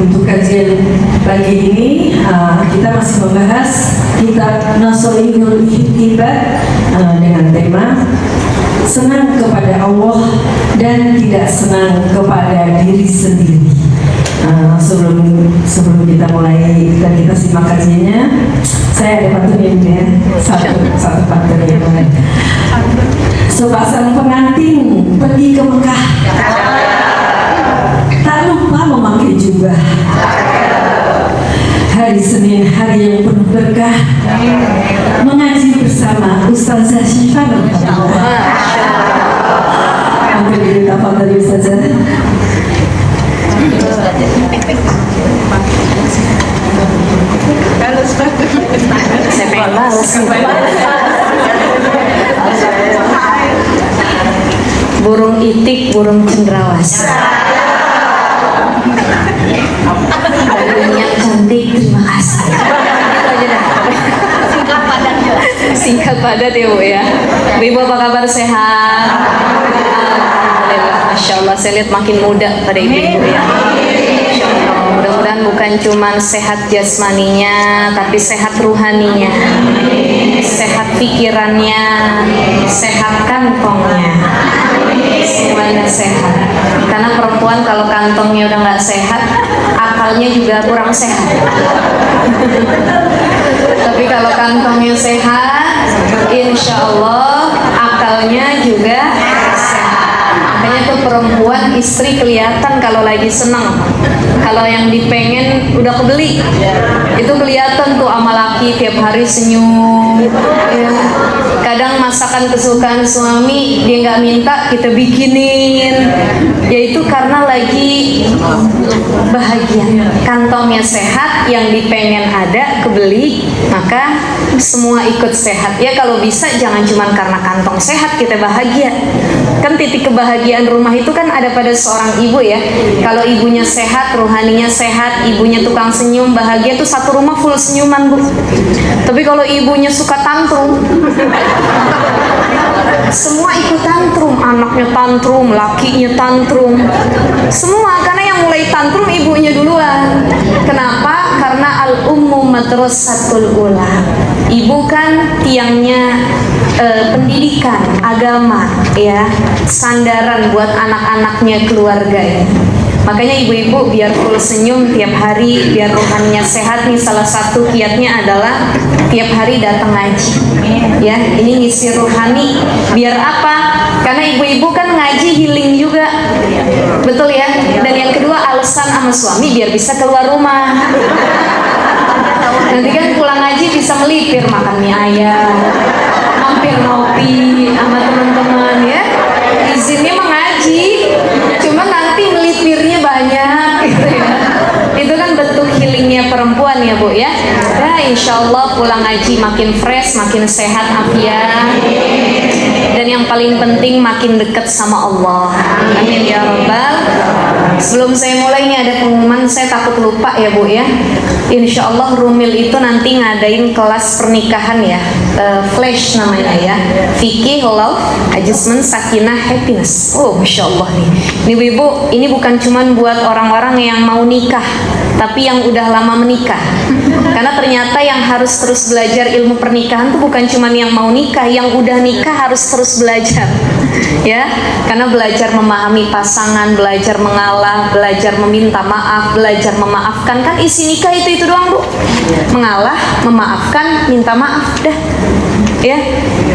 Untuk kajian pagi ini kita masih membahas kitab Nasolihul Ibad dengan tema senang kepada Allah dan tidak senang kepada diri sendiri. Sebelum kita mulai dan kita simak kajiannya, saya ada pantunnya ya, satu pantun yang mulai. Sepasang pengantin pergi ke Mekah, tak lupa memakai jubah. Hari Senin, hari yang penuh berkah, mengaji bersama Ustazah Syifa. Hampir di tapal dari Ustazah. Saya pengen balas. Burung itik, burung cendrawasih. Yang cantik, terima kasih. Itu aja dah. Singkat padat jelas. Singkat padat ya Bu ya. Ibu apa kabar, sehat? Alhamdulillah, Masya Allah, saya lihat makin muda pada ibu-ibu ya. Masya Allah, mudah-mudahan bukan cuma sehat jasmaninya, tapi sehat ruhaninya, sehat pikirannya, sehat kantongnya, semuanya sehat. Karena perempuan kalau kantongnya udah nggak sehat, akalnya juga kurang sehat. Tapi kalau kantongnya sehat, insya Allah akalnya juga sehat. Makanya tuh perempuan, istri kelihatan kalau lagi senang. Kalau yang dipengen udah kebeli, itu kelihatan tuh sama laki tiap hari senyum ya. Kadang masakan kesukaan suami dia nggak minta, kita bikinin, yaitu karena lagi bahagia, kantongnya sehat, yang dipengen ada kebeli, maka semua ikut sehat ya. Kalau bisa jangan cuma karena kantong sehat kita bahagia. Kan titik kebahagiaan rumah itu kan ada pada seorang ibu ya. Kalau ibunya sehat, ruhaninya sehat, ibunya tukang senyum, bahagia, tuh satu rumah full senyuman Bu. Tapi kalau ibunya suka tantrum, semua ikut tantrum, anaknya tantrum, lakinya tantrum, semua. Karena yang mulai tantrum ibunya duluan. Kenapa? Karena al-ummu madrasatul ula. Ibu kan tiangnya pendidikan agama ya, sandaran buat anak-anaknya, keluarga ya. Makanya ibu-ibu biar full senyum tiap hari, biar rohaninya sehat nih, salah satu kiatnya adalah tiap hari datang ngaji ya. Ini ngisi rohani. Biar apa? Karena ibu-ibu kan ngaji healing juga, betul ya. Dan yang kedua, alasan sama suami biar bisa keluar rumah. Nanti kan pulang ngaji bisa melipir, makan mie ayam, mampir ngopi sama teman-teman ya. Izinnya mengaji, cuma nanti melipirnya banyak gitu ya. Itu kan bentuk healingnya perempuan ya Bu ya. Ya insya Allah pulang ngaji makin fresh, makin sehat afiat. Dan yang paling penting makin dekat sama Allah. Amin ya Rabbal. Sebelum saya mulai ini ada pengumuman, saya takut lupa ya Bu ya. Insya Allah Rumil itu nanti ngadain kelas pernikahan ya, flash namanya ya, fikih, love, adjustment, sakinah, happiness. Oh Masya Allah nih. Ini Ibu, ini bukan cuman buat orang-orang yang mau nikah, tapi yang udah lama menikah. Karena ternyata yang harus terus belajar ilmu pernikahan tuh bukan cuman yang mau nikah, yang udah nikah harus terus belajar ya. Karena belajar memahami pasangan, belajar mengalah, belajar meminta maaf, belajar memaafkan. Kan isi nikah itu doang Bu, mengalah, memaafkan, minta maaf, dah ya.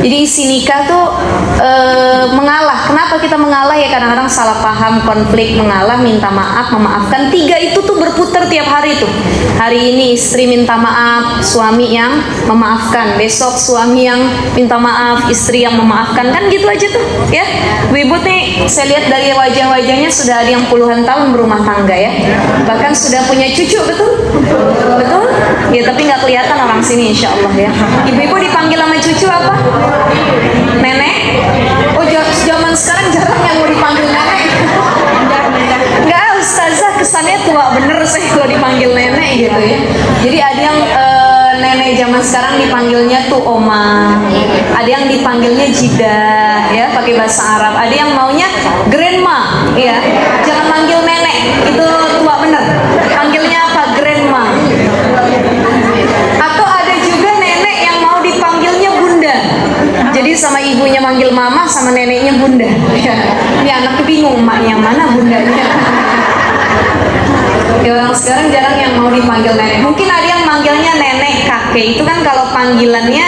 Jadi isi nikah tuh mengalah. Kenapa kita mengalah ya? Kadang-kadang salah paham, konflik, mengalah, minta maaf, memaafkan. Tiga itu tuh berputar tiap hari tuh. Hari ini istri minta maaf, suami yang memaafkan. Besok suami yang minta maaf, istri yang memaafkan. Kan gitu aja tuh ya. Ibu nih saya lihat dari wajah-wajahnya sudah ada yang puluhan tahun berumah tangga ya. Bahkan sudah punya cucu, betul? Betul? Ya tapi nggak kelihatan orang sini insya Allah ya. Ibu-ibu dipanggil sama cucu apa? Nenek? Oh zaman sekarang jarang yang mau dipanggil nenek. Enggak, Ustazah kesannya tua bener sih kalau dipanggil nenek gitu ya. Jadi ada yang nenek zaman sekarang dipanggilnya tuh oma, ada yang dipanggilnya jida ya pakai bahasa Arab, ada yang maunya grandma ya. yang mana bundanya. Ya, orang sekarang jarang yang mau dipanggil nenek. Mungkin ada yang manggilnya nenek, kakek. Itu kan kalau panggilannya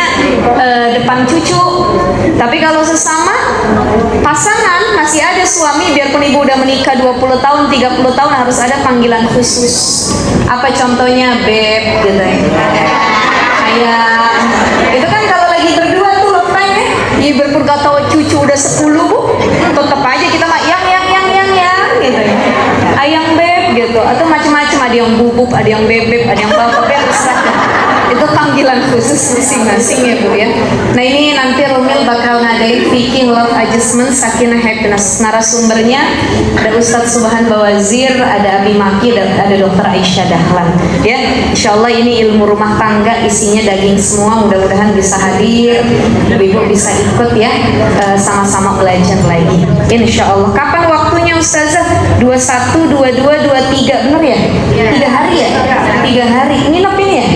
depan cucu. Tapi kalau sesama pasangan, masih ada suami, biarpun ibu udah menikah 20 tahun, 30 tahun, harus ada panggilan khusus. Apa contohnya? Beb gitu ya. Ayah. Itu kan kalau lagi berdua tuh love time ya. Ya biarpun gak tahu cucu udah 10 bu, tetap aja kita mah yang gitu ya. Ayang beb gitu, atau macam-macam, ada yang bubuk, ada yang bebek, ada yang bapak terserah. Itu panggilan khusus masing-masing ya bu ya. Nah ini nanti Romil bakal ngadain Viking Love Adjustment Sakinah Happiness. Narasumbernya ada Ustadz Subhan Bawazir, ada Abi Maki, dan ada Dr. Aisyah Dahlan. Ya, Insya Allah ini ilmu rumah tangga, isinya daging semua. Mudah-mudahan bisa hadir, ibu bisa ikut ya, sama-sama belajar lagi. Insya Allah. Kapan waktunya Ustazah? 21, 22, 23, bener ya? 3 hari ya? 3 hari. Nginep ini ya?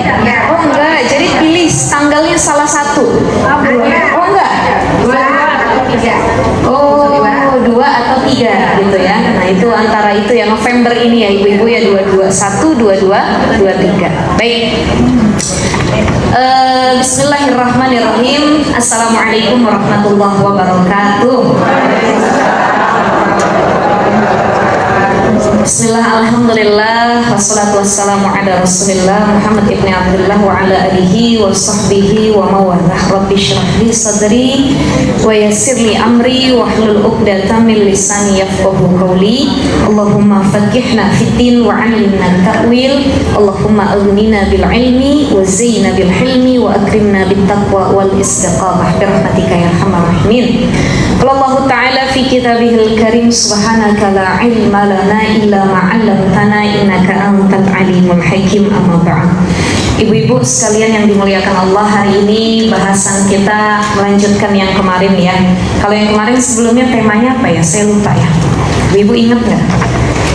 Oh enggak, jadi pilih tanggalnya salah satu. Oh enggak? 2 atau 3 gitu ya. Nah itu antara itu ya, November ini ya ibu-ibu ya, 21, 22, 23. Baik. Bismillahirrahmanirrahim. Assalamualaikum warahmatullahi wabarakatuh. Bismillah, alhamdulillah, wassalatu wassalamu ala rasulillah Muhammad ibn Abdullah wa ala alihi wa sahbihi wa mawalah. Rabbi syrah li sadri wa yassir li amri wa hlul uqdatan min lisani yafqahu qawli. Allahumma faqihna fid din wa 'allimna ta'wil. Allahumma aghnina bil ilmi wa zayyina bil hilmi wa akrimna bit taqwa wal istiqamah bi rahmatika ya arhamar rahimin. Qala Allah ta'ala fi kitabihil karim, subhanaka la ilma lana illa ma 'allamtana innaka antal alimul hakim. Amma ba'd. Ibu-ibu sekalian yang dimuliakan Allah, hari ini bahasan kita melanjutkan yang kemarin ya. Kalau yang kemarin sebelumnya temanya apa ya? Saya lupa ya. Ibu ingat nggak?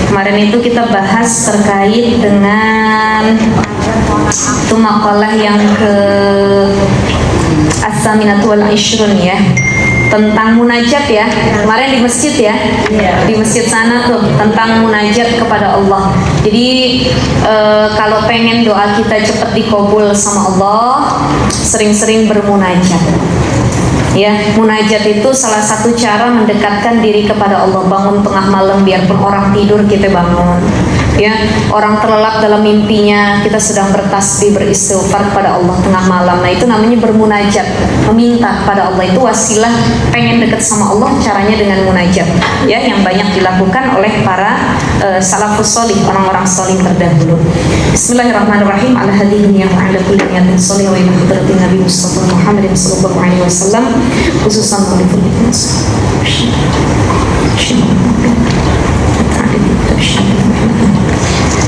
Kemarin itu kita bahas terkait dengan itu makalah yang ke As-Saminatu wal Ishrun ya, tentang munajat ya. Kemarin di masjid ya, di masjid sana tuh tentang munajat kepada Allah. Jadi kalau pengen doa kita cepat dikabul sama Allah, sering-sering bermunajat. Ya, munajat itu salah satu cara mendekatkan diri kepada Allah. Bangun tengah malam, biarpun orang tidur kita bangun. Ya, orang terlelap dalam mimpinya, kita sedang bertasbih, beristighfar kepada Allah tengah malam. Nah, itu namanya bermunajat, meminta kepada Allah. Itu wasilah pengen dekat sama Allah, caranya dengan munajat. Ya, yang banyak dilakukan oleh para salafus sholih, orang-orang sholih terdahulu. Bismillahirrahmanirrahim. Ala hadihin ya ala kulli niyatin sholih wa ila hadratin Nabi Mustafa Muhammad sallallahu alaihi wasallam, khususan khalifah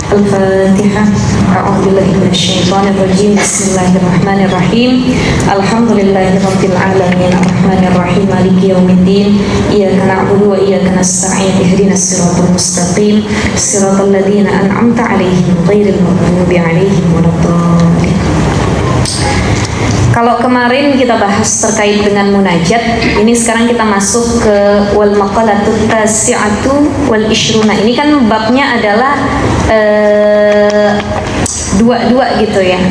Al-Fatihah. A'udzubillahi minasyaitonir rajim. Bismillahirrahmanirrahim. Alhamdulillahirabbil alamin, arrahmanir rahim, maliki yaumiddin. Iyyaka na'budu wa iyyaka nasta'in. Ihdinas siratal mustaqim, siratal ladzina an'amta 'alaihim ghairil maghdubi 'alaihim waladdallin. Kalau kemarin kita bahas terkait dengan munajat, ini sekarang kita masuk ke wal maqalatut tasi'atu wal ishruna. Ini kan babnya adalah dua gitu ya,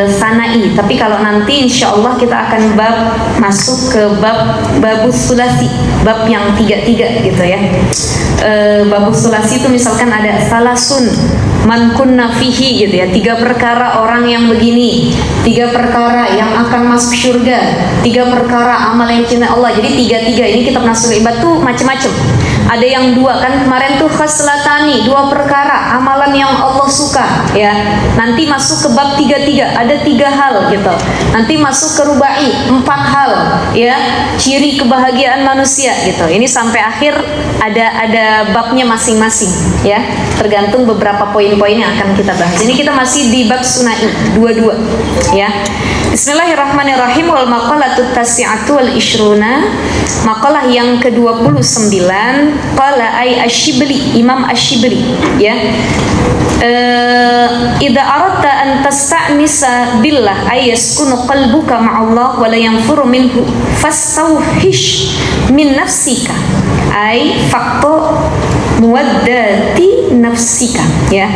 sanai. Tapi kalau nanti insya Allah kita akan masuk ke babus sulasi, bab yang 3 gitu ya. Babus sulasi itu misalkan ada salasun man kunna fihi gitu ya, 3 perkara orang yang begini, 3 perkara yang akan masuk surga, 3 perkara amal yang cinta Allah. Jadi 3 ini kitab Nasul Ibad tuh macam-macam. Ada yang 2 kan kemarin tuh khaslatani, 2 perkara amalan yang Allah suka ya. Nanti masuk ke bab 3, ada 3 hal gitu. Nanti masuk ke rubai, 4 hal ya, ciri kebahagiaan manusia gitu. Ini sampai akhir ada babnya masing-masing ya, tergantung beberapa poin-poin yang akan kita bahas. Ini kita masih di bab sunai 22 ya. Bismillahirrahmanirrahim. Wal maqalatut tasi'atu wal ishruna, maqalah yang ke-29. Qala ay Asyibli, Imam Asyibli ya. Idza aradta an tasta'nisa billah ay yaskunu qalbuka ma'allah wa la yanfuru minhu fastawhish min nafsika ai fakto muwaddati nafsika, ya.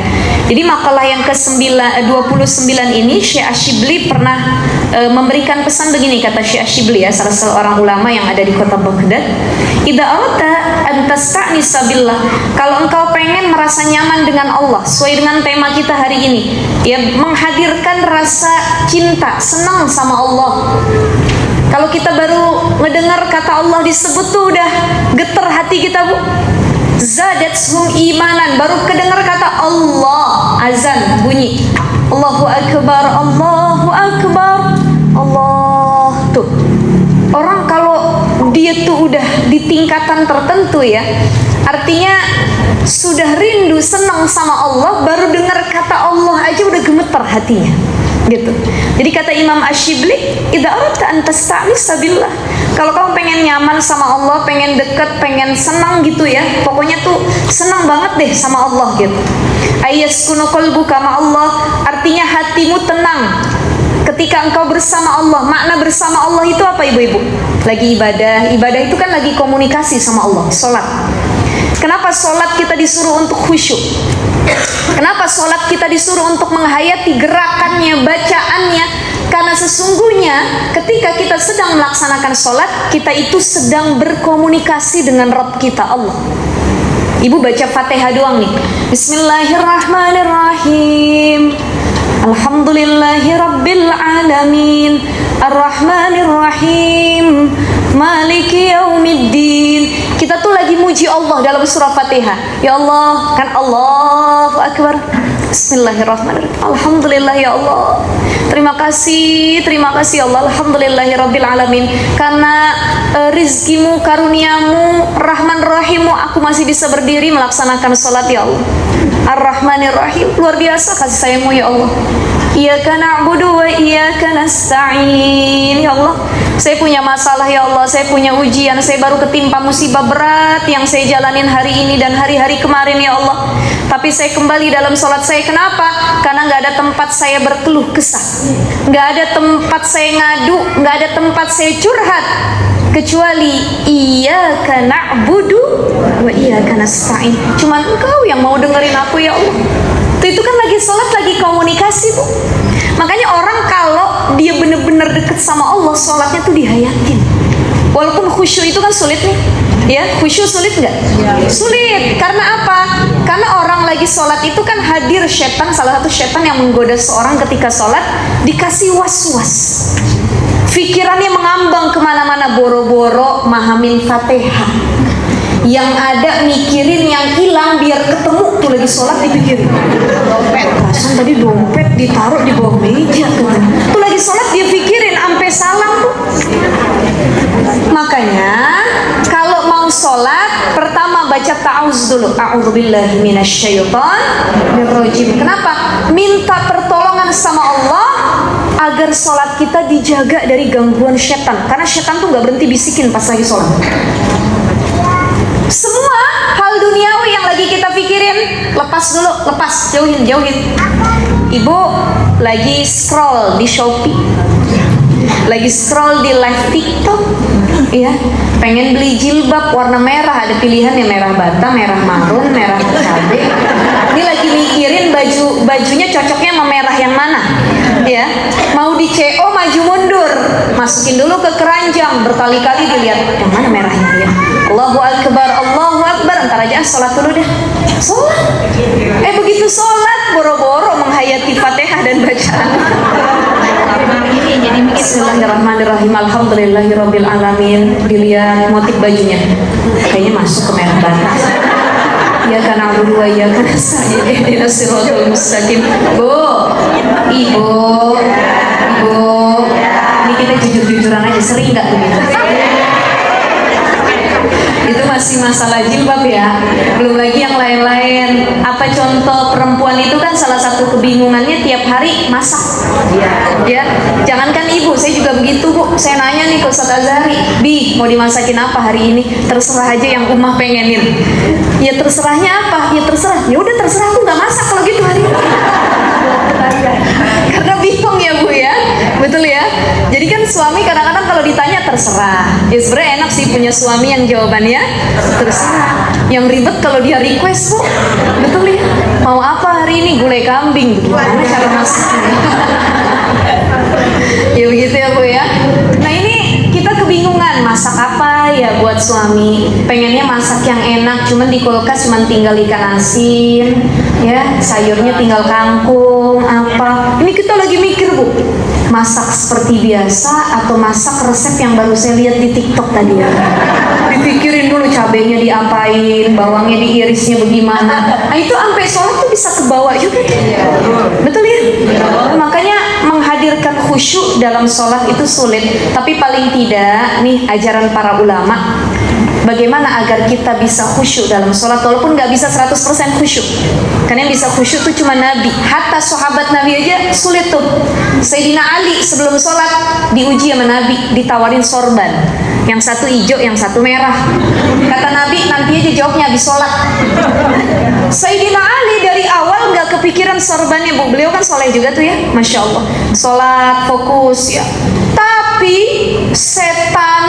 Jadi makalah yang ke-29 ini Syekh Asyibli pernah memberikan pesan begini, kata Syekh Asyibli, ya, salah seorang ulama yang ada di kota Baghdad. Idza arata an tasta'nisa billah, kalau engkau pengen merasa nyaman dengan Allah sesuai dengan tema kita hari ini, ya, menghadirkan rasa cinta, senang sama Allah. Kalau kita baru mendengar kata Allah disebut tuh udah getar hati kita, Bu. Zadathum imanan, baru kedengar kata Allah, azan bunyi, Allahu akbar, Allahu akbar, Allah. Tuh, orang kalau dia tuh udah di tingkatan tertentu, ya, artinya sudah rindu senang sama Allah, baru dengar kata Allah aja udah gemetar hatinya, gitu. Jadi kata Imam Asyibli, idza aradta an tasta'nisa billah, kalau kamu pengen nyaman sama Allah, pengen deket, pengen senang gitu, ya, pokoknya tuh senang banget deh sama Allah, gitu. Ayaskunu qalbuka ma Allah, artinya hatimu tenang ketika engkau bersama Allah. Makna bersama Allah itu apa, ibu-ibu? Lagi ibadah, ibadah itu kan lagi komunikasi sama Allah, sholat. Kenapa sholat kita disuruh untuk khusyuk? Kenapa sholat kita disuruh untuk menghayati gerakannya, bacaannya? Karena sesungguhnya ketika kita sedang melaksanakan sholat, kita itu sedang berkomunikasi dengan Rabb kita, Allah. Ibu baca Fatihah doang nih. Bismillahirrahmanirrahim. Alhamdulillahi rabbil alamin, Ar-Rahmanir-Rahim, Maliki yaumiddin. Kita tuh lagi muji Allah dalam surah Fatihah. Ya Allah, kan Allahu Akbar. Bismillahirrahmanirrahim. Alhamdulillah ya Allah. Terima kasih ya Allah. Alhamdulillahi rabbil alamin. Karena rizkimu, karuniamu, Rahman Rahimu, aku masih bisa berdiri melaksanakan sholat, ya Allah. Ar-Rahmanir Rahim, luar biasa kasih sayangmu, ya Allah. Iyyaka na'budu wa iyyaka nasta'in. Ya Allah, saya punya masalah, ya Allah, saya punya ujian, saya baru ketimpa musibah berat yang saya jalanin hari ini dan hari-hari kemarin, ya Allah. Tapi saya kembali dalam sholat saya. Kenapa? Karena nggak ada tempat saya berkeluh kesah, nggak ada tempat saya ngadu, nggak ada tempat saya curhat, kecuali iyyaka na'budu wa iyyaka nasta'in. Cuman Engkau yang mau dengerin aku, ya Allah. Itu kan lagi sholat, lagi komunikasi, Bu. Makanya orang kalau dia benar-benar deket sama Allah, sholatnya tuh dihayatin. Walaupun khusyuk itu kan sulit nih, ya. Khusyuk sulit nggak? Ya. Sulit. Karena apa? Karena orang lagi sholat itu kan hadir setan, salah satu setan yang menggoda seorang ketika sholat, dikasih was-was. Pikirannya mengambang kemana-mana, boro-boro mahamin Fatihah. Yang ada mikirin yang hilang biar ketemu, tuh lagi sholat dipikirin. Perasaan tadi dompet ditaruh di bawah meja tuh lagi sholat dia pikirin sampai salam tuh. Makanya kalau mau sholat, pertama baca ta'awuz dulu. A'udzubillahi minasyaitonirrajim. Kenapa? Minta pertolongan sama Allah agar sholat kita dijaga dari gangguan setan. Karena setan tuh gak berhenti bisikin pas lagi sholat. Semua hal duniawi yang lagi kita pikirin, lepas dulu, lepas, jauhin. Ibu lagi scroll di Shopee, lagi scroll di live TikTok, ya, pengen beli jilbab warna merah, ada pilihan yang merah bata, merah marun, merah cabai. Ini lagi mikirin bajunya cocoknya sama merah yang mana, ya. Mau di CO maju mundur, masukin dulu ke keranjang, berkali-kali dilihat yang mana merahnya, ya. Allahu Akbar, Allahu Akbar, ntar aja sholat dulu deh. Sholat. Begitu sholat, boro-boro menghayati Fatihah dan bacaan. Bismillahirrahmanirrahim. Alhamdulillahirabbil alamin. Dilihat motif bajunya, kayaknya masuk ke merah bata. Iyyaka na'budu wa iyyaka nasta'in. Ihdinas siratal mustaqim. Ibu. Ini kita jujur-jujuran aja, sering nggak begitu? Itu masih masalah jilbab, ya. Belum lagi yang lain-lain. Apa contoh perempuan itu kan salah satu kebingungannya tiap hari masak. Ya, jangankan ibu, saya juga begitu, Bu. Saya nanya nih ke Ustaz Azhari, "Bi, mau dimasakin apa hari ini?" Terserah aja yang Umah pengenin. Ya terserahnya apa? Ya terserah. Ya udah terserah, aku nggak masak kalau gitu hari ini. Karena bingung, ya Bu, ya. Betul, ya. Jadi kan suami kadang-kadang kalau ditanya terserah. Ya sebenarnya enak sih punya suami yang jawabannya terserah. Yang ribet kalau dia request, Bu. Betul ya? Mau apa hari ini? Gulai kambing. Gimana cara masaknya? Ya begitu ya, Bu ya. Nah, ini kita kebingungan masak apa ya buat suami. Pengennya masak yang enak, cuman di kulkas cuman tinggal ikan asin, ya, sayurnya tinggal kangkung, apa. Ini kita lagi mikir, Bu. Masak seperti biasa atau masak resep yang baru saya lihat di TikTok tadi ya. Dipikirin dulu cabenya diapain, bawangnya diirisnya bagaimana. Nah, itu sampai sholat tuh bisa kebawa juga. Betul ya? Makanya menghadirkan khusyuk dalam sholat itu sulit. Tapi paling tidak, nih ajaran para ulama, bagaimana agar kita bisa khusyuk dalam sholat, walaupun nggak bisa 100% khusyuk. Karena yang bisa khusyuk itu cuma Nabi. Hatta sahabat Nabi aja sulit tuh. Sayyidina Ali sebelum sholat diuji sama Nabi, ditawarin sorban. Yang satu hijau, yang satu merah. Kata Nabi, nanti aja jawabnya habis sholat. Sayyidina Ali dari awal nggak kepikiran sorbannya, Bu. Beliau kan soleh juga tuh ya, Masya Allah. Sholat, fokus ya. Tapi setan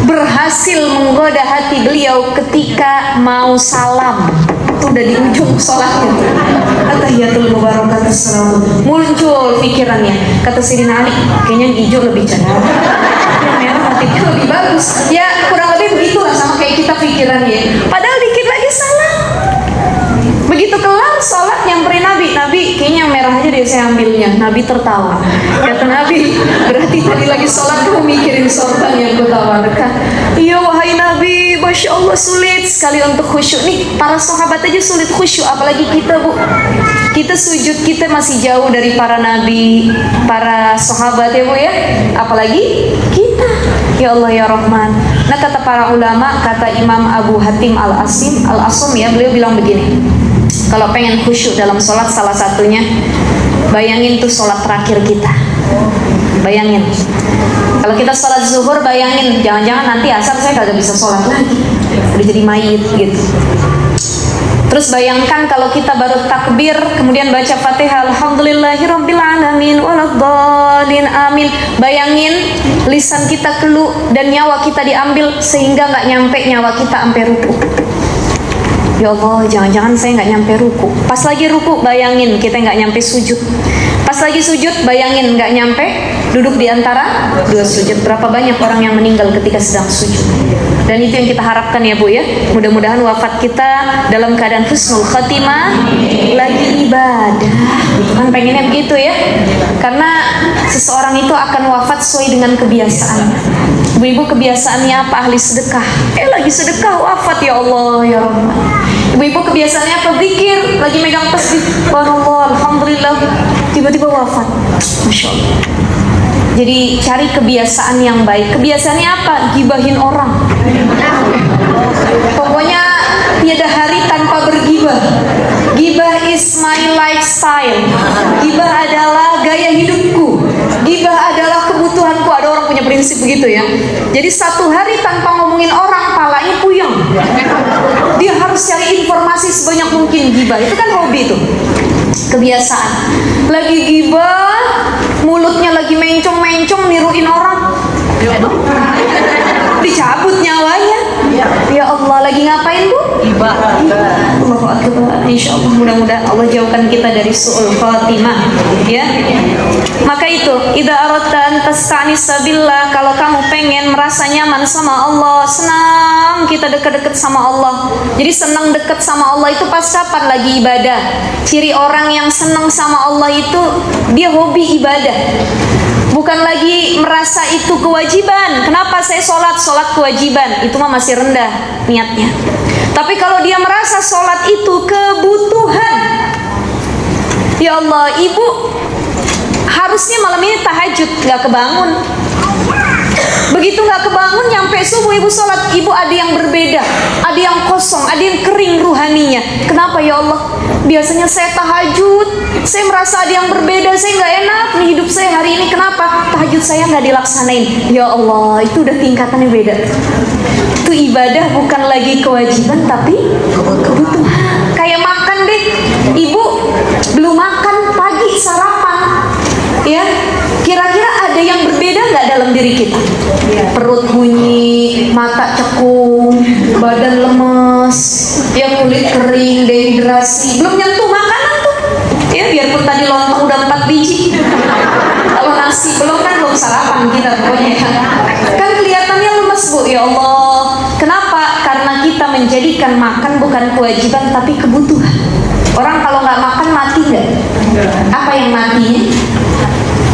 berhasil menggoda hati beliau ketika mau salam. Itu udah di ujung sholatnya. Atahiyatul mubarakatus salam. Muncul pikirannya. Kata Sayyidina Ali, kayaknya yang hijau lebih cerah, yang merah motifnya lebih bagus. Ya kurang lebih begitulah sama kayak kita pikirannya. Padahal dikit lagi salam. Begitu kelar sholat nyamperin Nabi, kayaknya yang merah aja deh saya ambilnya. Nabi tertawa. Kata Nabi, berarti tadi lagi sholat kamu mikirin sorban yang gue tawarkan. Iya wahai Nabi, Masya Allah sulit sekali untuk khusyuk. Nih para sahabat aja sulit khusyuk, apalagi kita, Bu. Kita sujud, kita masih jauh dari para nabi, para sahabat ya, Bu ya. Apalagi kita. Ya Allah ya Rahman. Nah kata para ulama, kata Imam Abu Hatim Al-Asum ya, beliau bilang begini. Kalau pengen khusyuk dalam sholat, salah satunya bayangin tuh sholat terakhir kita. Bayangin. Kalau kita sholat zuhur, bayangin jangan-jangan nanti asar saya kagak bisa sholat lagi, udah jadi mayit gitu. Terus bayangkan kalau kita baru takbir, kemudian baca Fatihah, Alhamdulillahirabbil alamin waladdallin amin. Bayangin lisan kita keluh dan nyawa kita diambil sehingga nggak nyampe nyawa kita sampai ruku. Ya Allah, jangan-jangan saya nggak nyampe ruku. Pas lagi ruku, bayangin kita nggak nyampe sujud. Pas lagi sujud, bayangin nggak nyampe duduk di antara dua sujud. Berapa banyak orang yang meninggal ketika sedang sujud. Dan itu yang kita harapkan ya, Bu ya. Mudah-mudahan wafat kita dalam keadaan husnul khatimah, lagi ibadah. Kan pengennya begitu ya. Karena seseorang itu akan wafat sesuai dengan kebiasaannya. Ibu-ibu kebiasaannya apa? Ahli sedekah. Lagi sedekah wafat, ya Allah ya Rahman. Ibu-ibu kebiasaannya apa? Zikir, lagi megang tasbih, subhanallah, alhamdulillah, tiba-tiba wafat. Masya Allah. Jadi cari kebiasaan yang baik. Kebiasaannya apa? Gibahin orang. Pokoknya tiada hari tanpa bergibah. Gibah is my lifestyle. Gibah adalah gaya hidupku. Gibah adalah kebutuhanku. Ada orang punya prinsip begitu ya. Jadi satu hari tanpa ngomongin orang, palanya puyeng. Dia harus cari informasi sebanyak mungkin. Gibah itu kan hobi tuh, kebiasaan. Lagi gibah, mulutnya lagi mencong-mencong niruin orang, dicabut nyawanya. Ya Allah, lagi ngapain, Bu? Gibah. Allahu Akbar. Insyaallah mudah-mudahan Allah jauhkan kita dari su'ul khatimah ya. Maka itu, idza aradta an tasta'nisa billah, kalau kamu pengen merasa nyaman sama Allah, senang kita dekat-dekat sama Allah. Jadi senang dekat sama Allah itu pas kapan? Lagi ibadah. Ciri orang yang senang sama Allah itu dia hobi ibadah. Bukan lagi merasa itu kewajiban. Kenapa saya sholat kewajiban? Itu mah masih rendah niatnya. Tapi kalau dia merasa sholat itu kebutuhan, ya Allah, ibu harusnya malam ini tahajud, gak kebangun. Begitu gak kebangun, nyampe subuh ibu sholat, ibu ada yang berbeda, ada yang kosong, ada yang kering ruhaninya. Kenapa ya Allah? Biasanya saya tahajud, saya merasa ada yang berbeda, saya gak enak nih hidup saya hari ini. Kenapa? Tahajud saya gak dilaksanain. Ya Allah, itu udah tingkatannya beda. Itu ibadah bukan lagi kewajiban, tapi kebutuhan. Kayak makan deh, ibu belum makan pagi sarapan, ya. Kira-kira ada yang berbeda nggak dalam diri kita. Perut bunyi, mata cekung, badan lemes, ya kulit kering, dehidrasi, belum nyentuh makanan tuh. Ya biarpun tadi lontong udah 4 biji. Kalau nasi belum kan belum sarapan kita pokoknya. Kan kelihatannya lemes Bu, ya Allah. Kenapa? Karena kita menjadikan makan bukan kewajiban tapi kebutuhan. Orang kalau nggak makan mati nggak? Apa yang matinya?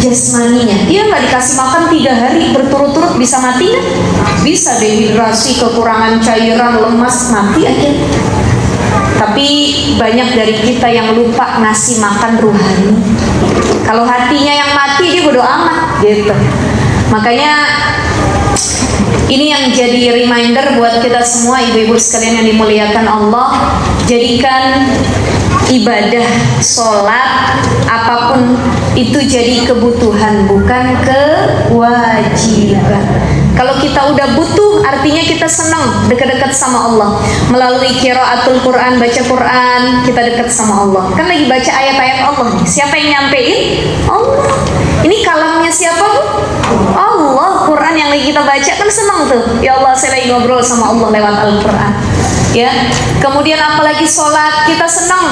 Jasmaninya. Dia nggak dikasih makan 3 hari berturut-turut bisa mati nggak? Bisa, dehidrasi, kekurangan cairan, lemas, mati aja. Tapi banyak dari kita yang lupa ngasih makan ruhani. Kalau hatinya yang mati dia bodo amat gitu. Makanya ini yang jadi reminder buat kita semua ibu-ibu sekalian yang dimuliakan Allah. Jadikan ibadah, sholat, apapun itu jadi kebutuhan, bukan kewajiban. Kalau kita udah butuh, artinya kita senang dekat-dekat sama Allah. Melalui qiraatul Quran, baca Quran, kita dekat sama Allah. Kan lagi baca ayat-ayat Allah nih. Siapa yang nyampein? Allah. Ini kalamnya siapa Bu? Allah. Quran yang lagi kita baca kan senang tuh. Ya Allah, saya lagi ngobrol sama Allah lewat Al-Quran. Ya. Kemudian apalagi sholat, kita senang.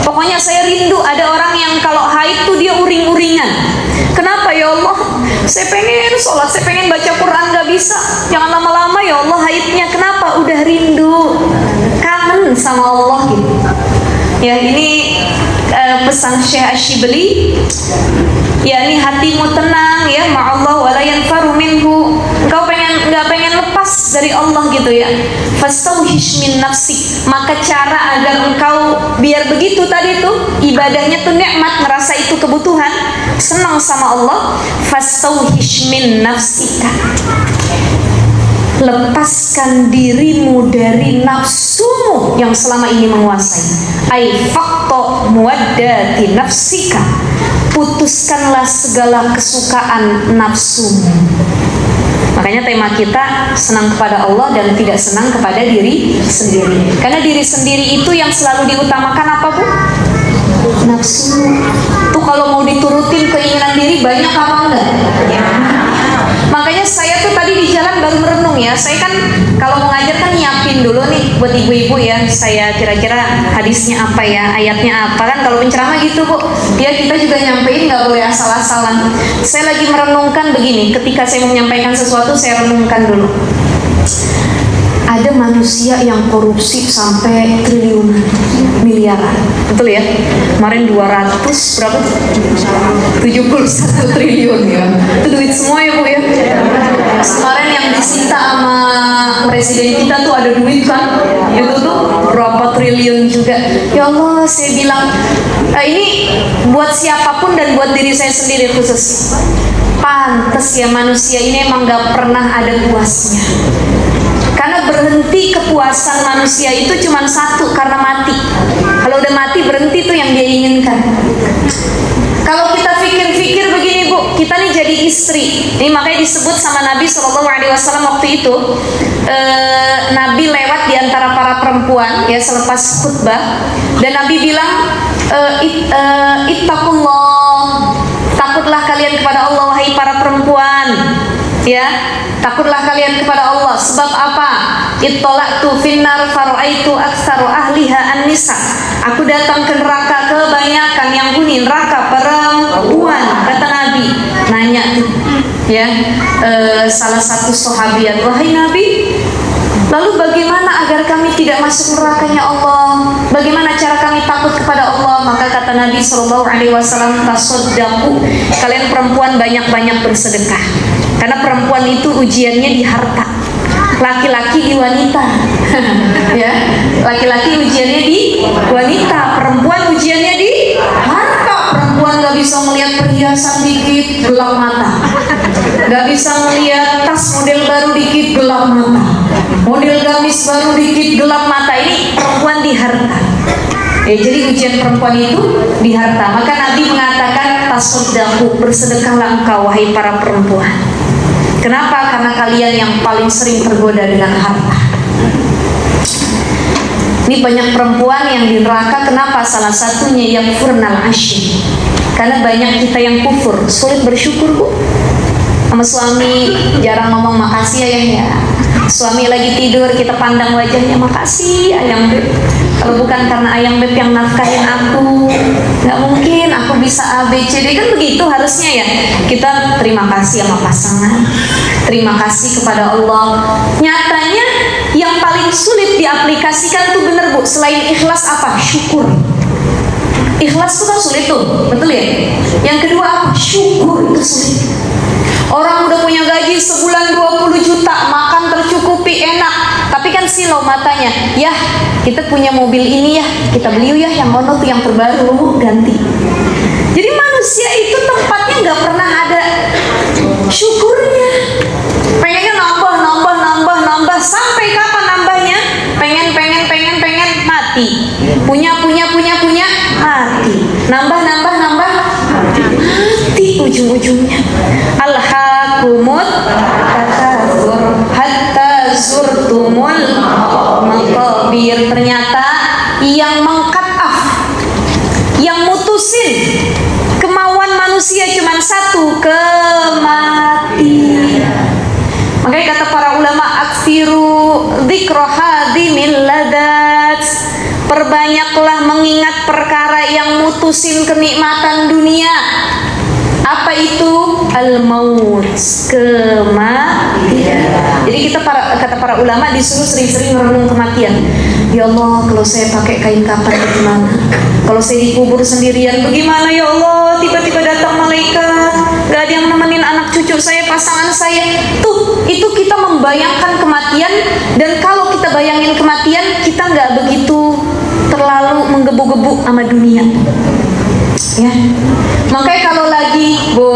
Pokoknya saya rindu ada orang yang kalau haid tuh dia uring-uringan. Kenapa ya Allah? Saya pengen sholat, saya pengen baca Quran, gak bisa. Jangan lama-lama ya Allah haidnya. Kenapa? Udah rindu, kangen sama Allah gitu. Ya ini pesan Syekh Asyibli. Ya ini hatimu tenang ya, ma'allah wala yanfaru minhu. Engkau nggak pengen lepas dari Allah gitu ya. Fastauhish min nafsik. Maka cara agar engkau biar begitu tadi tuh ibadahnya tuh nikmat, merasa itu kebutuhan, senang sama Allah. Fastauhish min nafsika. Lepaskan dirimu dari nafsumu yang selama ini menguasai. Ai faqta muwaddati nafsika. Putuskanlah segala kesukaan nafsumu. Makanya tema kita senang kepada Allah dan tidak senang kepada diri sendiri. Karena diri sendiri itu yang selalu diutamakan apa Bu? Nafsu. Tuh kalau mau diturutin keinginan diri banyak apa enggak? Makanya saya tuh tadi di jalan baru merenung ya. Saya kan kalau mau ngajar kan nyiapin dulu nih buat ibu-ibu ya. Saya kira-kira hadisnya apa ya, ayatnya apa kan. Kalau penceramah gitu Bu, ya kita juga nyampein nggak boleh asal-asalan. Saya lagi merenungkan begini. Ketika saya mau menyampaikan sesuatu, saya renungkan dulu. Ada manusia yang korupsi sampai triliunan, miliaran, betul ya? Kemarin 200 berapa? 71 triliun ya. Itu duit semua ya Bu ya. Kemarin yang disita sama presiden kita tuh ada duit kan? Itu tuh berapa triliun juga. Ya Allah, saya bilang ini buat siapapun dan buat diri saya sendiri khusus. Pantes ya manusia ini emang gak pernah ada puasnya. Karena berhenti kepuasan manusia itu cuma satu, karena mati. Kalau udah mati berhenti tuh yang dia inginkan. Kalau kita pikir-pikir begini Bu, kita nih jadi istri. Ini makanya disebut sama Nabi SAW waktu itu. Nabi lewat di antara para perempuan ya selepas khutbah, dan Nabi bilang, ittaqullah, takutlah kalian kepada Allah wahai para perempuan. Ya, takutlah kalian kepada Allah. Sebab apa? Ittola'tu finnar fara'aitu aktsaru ahliha an-nisa. Aku datang ke neraka, kebanyakan yang huni neraka perempuan, kata Nabi. Nanya tuh ya, salah satu sahabiat, wahai Nabi, lalu bagaimana agar kami tidak masuk nerakanya Allah? Bagaimana cara kami takut kepada Allah? Maka kata Nabi SAW, tasaddaqu, kalian perempuan banyak-banyak bersedekah. Karena perempuan itu ujiannya di harta, laki-laki di wanita. Ya, laki-laki ujiannya di wanita, perempuan ujiannya di harta. Perempuan gak bisa melihat perhiasan dikit, gelap mata. Gak bisa melihat tas model baru dikit, gelap mata. Model gamis baru dikit, gelap mata. Ini perempuan di harta. Ya, jadi ujian perempuan itu di harta. Maka Nabi mengatakan, tasaddaqu, bersedekahlah engkau wahai para perempuan. Kenapa? Karena kalian yang paling sering tergoda dengan harta. Ini banyak perempuan yang di neraka. Kenapa? Salah satunya yang furnal asyir. Karena banyak kita yang kufur, sulit bersyukur Bu. Sama suami jarang ngomong makasih ya. Suami lagi tidur kita pandang wajahnya, makasih ayang beb. Kalau bukan karena ayang beb yang nafkahin aku, nggak mungkin aku bisa A B C D. Kan begitu harusnya ya. Kita terima kasih sama pasangan, terima kasih kepada Allah. Nyatanya yang paling sulit diaplikasikan tuh bener Bu, selain ikhlas apa? Syukur. Ikhlas itu kan sulit tuh, betul ya? Yang kedua apa? Syukur itu sulit. Orang udah punya gaji sebulan 20 juta, makan tercukupi, enak, tapi kan silau matanya. Ya, kita punya mobil ini ya, kita beli ya yang ono tuh yang terbaru, ganti. Jadi manusia itu tempatnya nggak pernah ada syukurnya. Pengennya nambah, sampai kapan nambahnya? Pengen, mati. Punya, mati. Nambah, mati ujung-ujungnya. Alhaakumut takatsur hatta zurtumul maqabir. Ternyata yang meng-cut off, yang mutusin kemauan manusia cuma satu, kematian. Makanya kata para ulama, aksiru dzikra hadimil ladat, perbanyaklah mengingat perkara yang mutusin kenikmatan dunia. Apa itu? Al-maut, kematian. Jadi kata para ulama disuruh sering-sering merenung kematian. Ya Allah, kalau saya pakai kain kafan bagaimana? Kalau saya dikubur sendirian bagaimana ya Allah? Tiba-tiba datang malaikat, gak ada yang nemenin anak cucu saya, pasangan saya. Tuh, itu kita membayangkan kematian. Dan kalau kita bayangin kematian, kita gak begitu terlalu menggebu-gebu sama dunia. Ya, makanya kalau lagi Bu,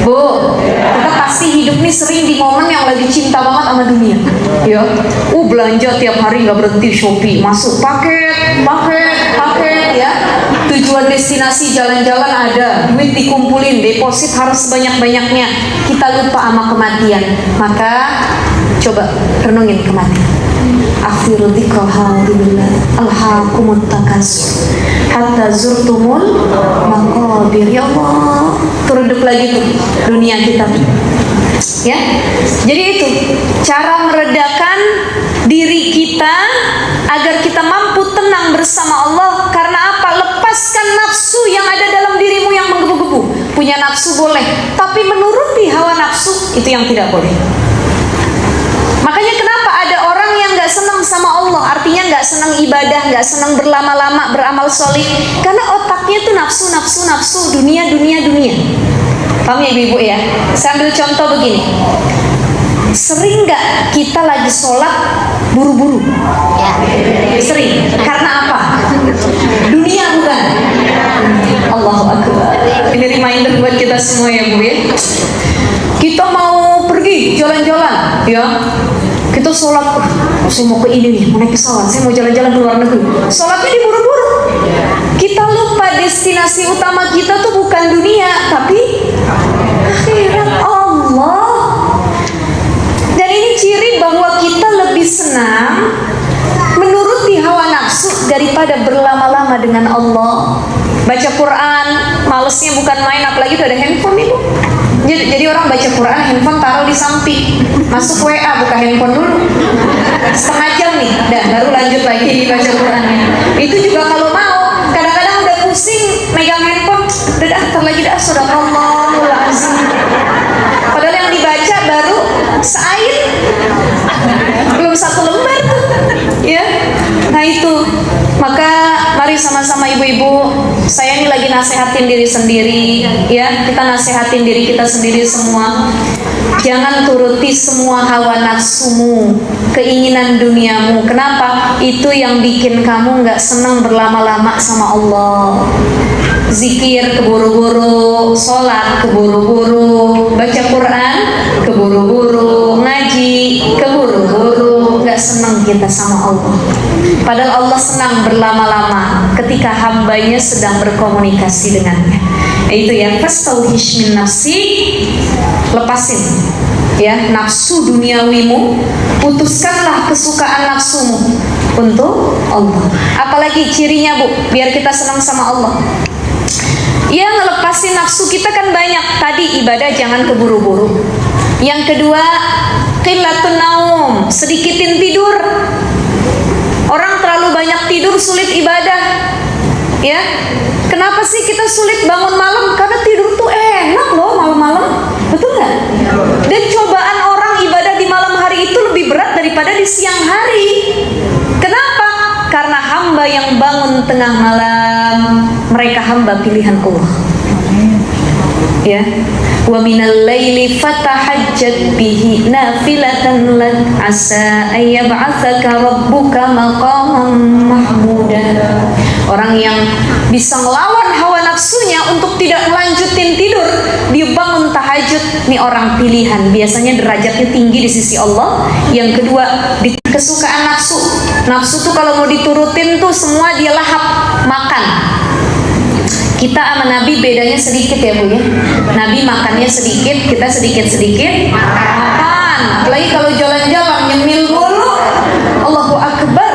kita pasti hidup nih sering di momen yang lagi cinta banget sama dunia. Ya, belanja tiap hari nggak berhenti, Shopee, masuk paket ya. Tujuan destinasi jalan-jalan ada, duit dikumpulin, deposit harus sebanyak-banyaknya. Kita lupa sama kematian. Maka coba renungin kematian. Akhiru dzikra hadimillah alhaakumut takatsur hatta zurtumul maqabir. Ya Allah, teredup lagi tuh dunia kita. Ya, jadi itu cara meredakan diri kita agar kita mampu tenang bersama Allah. Karena apa? Lepaskan nafsu yang ada dalam dirimu yang menggebu-gebu. Punya nafsu boleh, tapi menuruti hawa nafsu itu yang tidak boleh. Makanya kenapa ada orang yang gak senang sama Allah, artinya gak senang ibadah, gak senang berlama-lama beramal solih, karena otaknya tuh nafsu, dunia. Paham ya ibu-ibu ya? Saya ambil contoh begini. Sering gak kita lagi sholat buru-buru? Sering. Karena apa? Dunia bukan? Allahu Akbar. Ini reminder buat kita semua ya Bu ya. Kita mau pergi jalan-jalan ya, kita sholat, saya mau ke ini nih, mau naik pesawat, saya mau jalan-jalan ke luar negeri, sholatnya diburu-buru. Kita lupa destinasi utama kita tuh bukan dunia, tapi akhirat Allah. Dan ini ciri bahwa kita lebih senang menuruti hawa nafsu daripada berlama-lama dengan Allah. Baca Quran, malesnya bukan main, apalagi udah ada handphone itu. Jadi orang baca Quran, handphone taruh di samping, masuk WA, buka handphone dulu setengah jam nih, dan baru lanjut lagi baca Qurannya. Itu juga kalau mau, kadang-kadang udah pusing megang handphone, udah ntar lagi dah, Subhanallahul azim. Padahal yang dibaca baru seair, belum satu lembar tuh, ya. Nah itu, maka mari sama-sama ibu-ibu, saya ini lagi nasehatin diri sendiri, ya, kita nasehatin diri kita sendiri semua. Jangan turuti semua hawa nafsumu, keinginan duniamu. Kenapa? Itu yang bikin kamu nggak senang berlama-lama sama Allah. Zikir keburu-buru, sholat keburu-buru, baca Quran keburu-buru, ngaji keburu-buru, nggak senang kita sama Allah. Padahal Allah senang berlama-lama ketika hambanya sedang berkomunikasi dengannya. Itu ya, fastauhish min nafsi, lepasin ya nafsu duniawimu, putuskanlah kesukaan nafsumu untuk Allah. Apalagi cirinya Bu, biar kita senang sama Allah. Ya, ngelepasin nafsu kita kan banyak. Tadi ibadah jangan keburu-buru. Yang kedua, qillatun naum, sedikitin tidur. Orang terlalu banyak tidur sulit ibadah. Ya, kenapa sih kita sulit bangun malam? Karena tidur tuh enak loh malam-malam, betul nggak? Dan cobaan orang ibadah di malam hari itu lebih berat daripada di siang hari. Kenapa? Karena hamba yang bangun tengah malam, mereka hamba pilihan Allah. Ya, wa minal laili fatahajjat bihi nafilatan lak asa ayyab'atsaka rabbuka maqaman mahmuda. Orang yang bisa melawan hawa nafsunya untuk tidak melanjutin tidur, dia bangun tahajud, nih orang pilihan. Biasanya derajatnya tinggi di sisi Allah. Yang kedua, di kesukaan nafsu. Nafsu tuh kalau mau diturutin tuh semua dia lahap, makan. Kita sama Nabi bedanya sedikit ya Bu ya. Nabi makannya sedikit, kita sedikit-sedikit makan. Apalagi kalau jalan-jalan nyemil mulu, Allahu Akbar.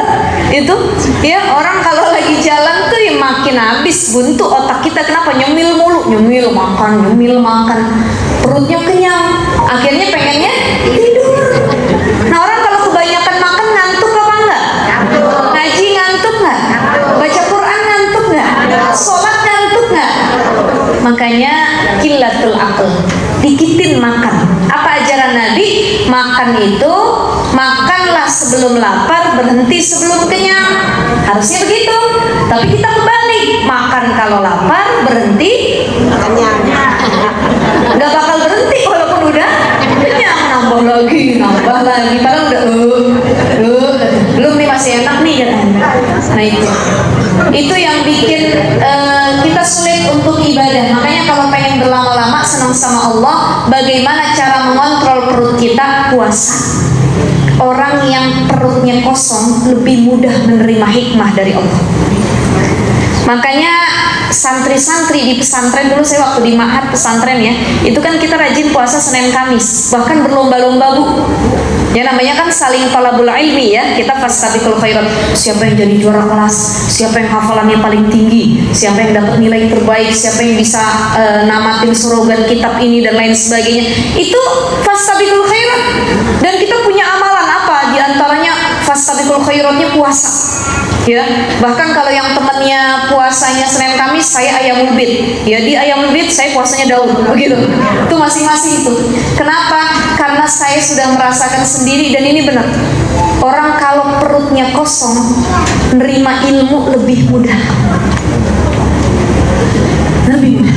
Itu ya, orang kalau lagi jalan tuh ya makin habis buntu otak kita. Kenapa? Nyemil mulu, nyemil makan, perutnya kenyang, akhirnya pengennya tidur. Nah, orang kalau kebanyakan makan ngantuk apa enggak? Ngaji ngantuk enggak? Baca Quran ngantuk enggak? Sholat ngantuk enggak? Makanya qillatul aql, dikitin makan. Apa ajaran Nabi? Makan itu makanlah sebelum lapar, berhenti sebelum kenyang. Harusnya begitu. Tapi kita kebalik, makan kalau lapar, berhenti kenyang. Gak bakal berhenti walaupun udah kenyang, nambah lagi. Padahal udah belum nih, masih enak nih katanya. Nah itu yang bikin kita sulit untuk ibadah. Makanya kalau pengen berlama-lama senang sama Allah, bagaimana cara mengontrol perut kita? Puasa. Orang yang perutnya kosong lebih mudah menerima hikmah dari Allah. Makanya santri-santri di pesantren dulu, saya waktu di ma'had pesantren ya, itu kan kita rajin puasa Senin Kamis, bahkan berlomba-lomba Bu. Ya namanya kan saling talabul ilmi ya, kita fastabiqul khairat. Siapa yang jadi juara kelas, siapa yang hafalannya paling tinggi, siapa yang dapat nilai terbaik, siapa yang bisa namatin surogan kitab ini dan lain sebagainya. Itu fastabiqul khairat. Dan kita punya amalan apa? Di antaranya fastabiqul khairatnya puasa. Ya, bahkan kalau yang temannya puasanya Senin Kamis, saya ayamul bid. Ya, di ayamul bid saya puasanya Daud, begitu. Itu masing-masing itu. Kenapa? Karena saya sudah merasakan sendiri dan ini benar. Orang kalau perutnya kosong, nerima ilmu lebih mudah. Lebih mudah.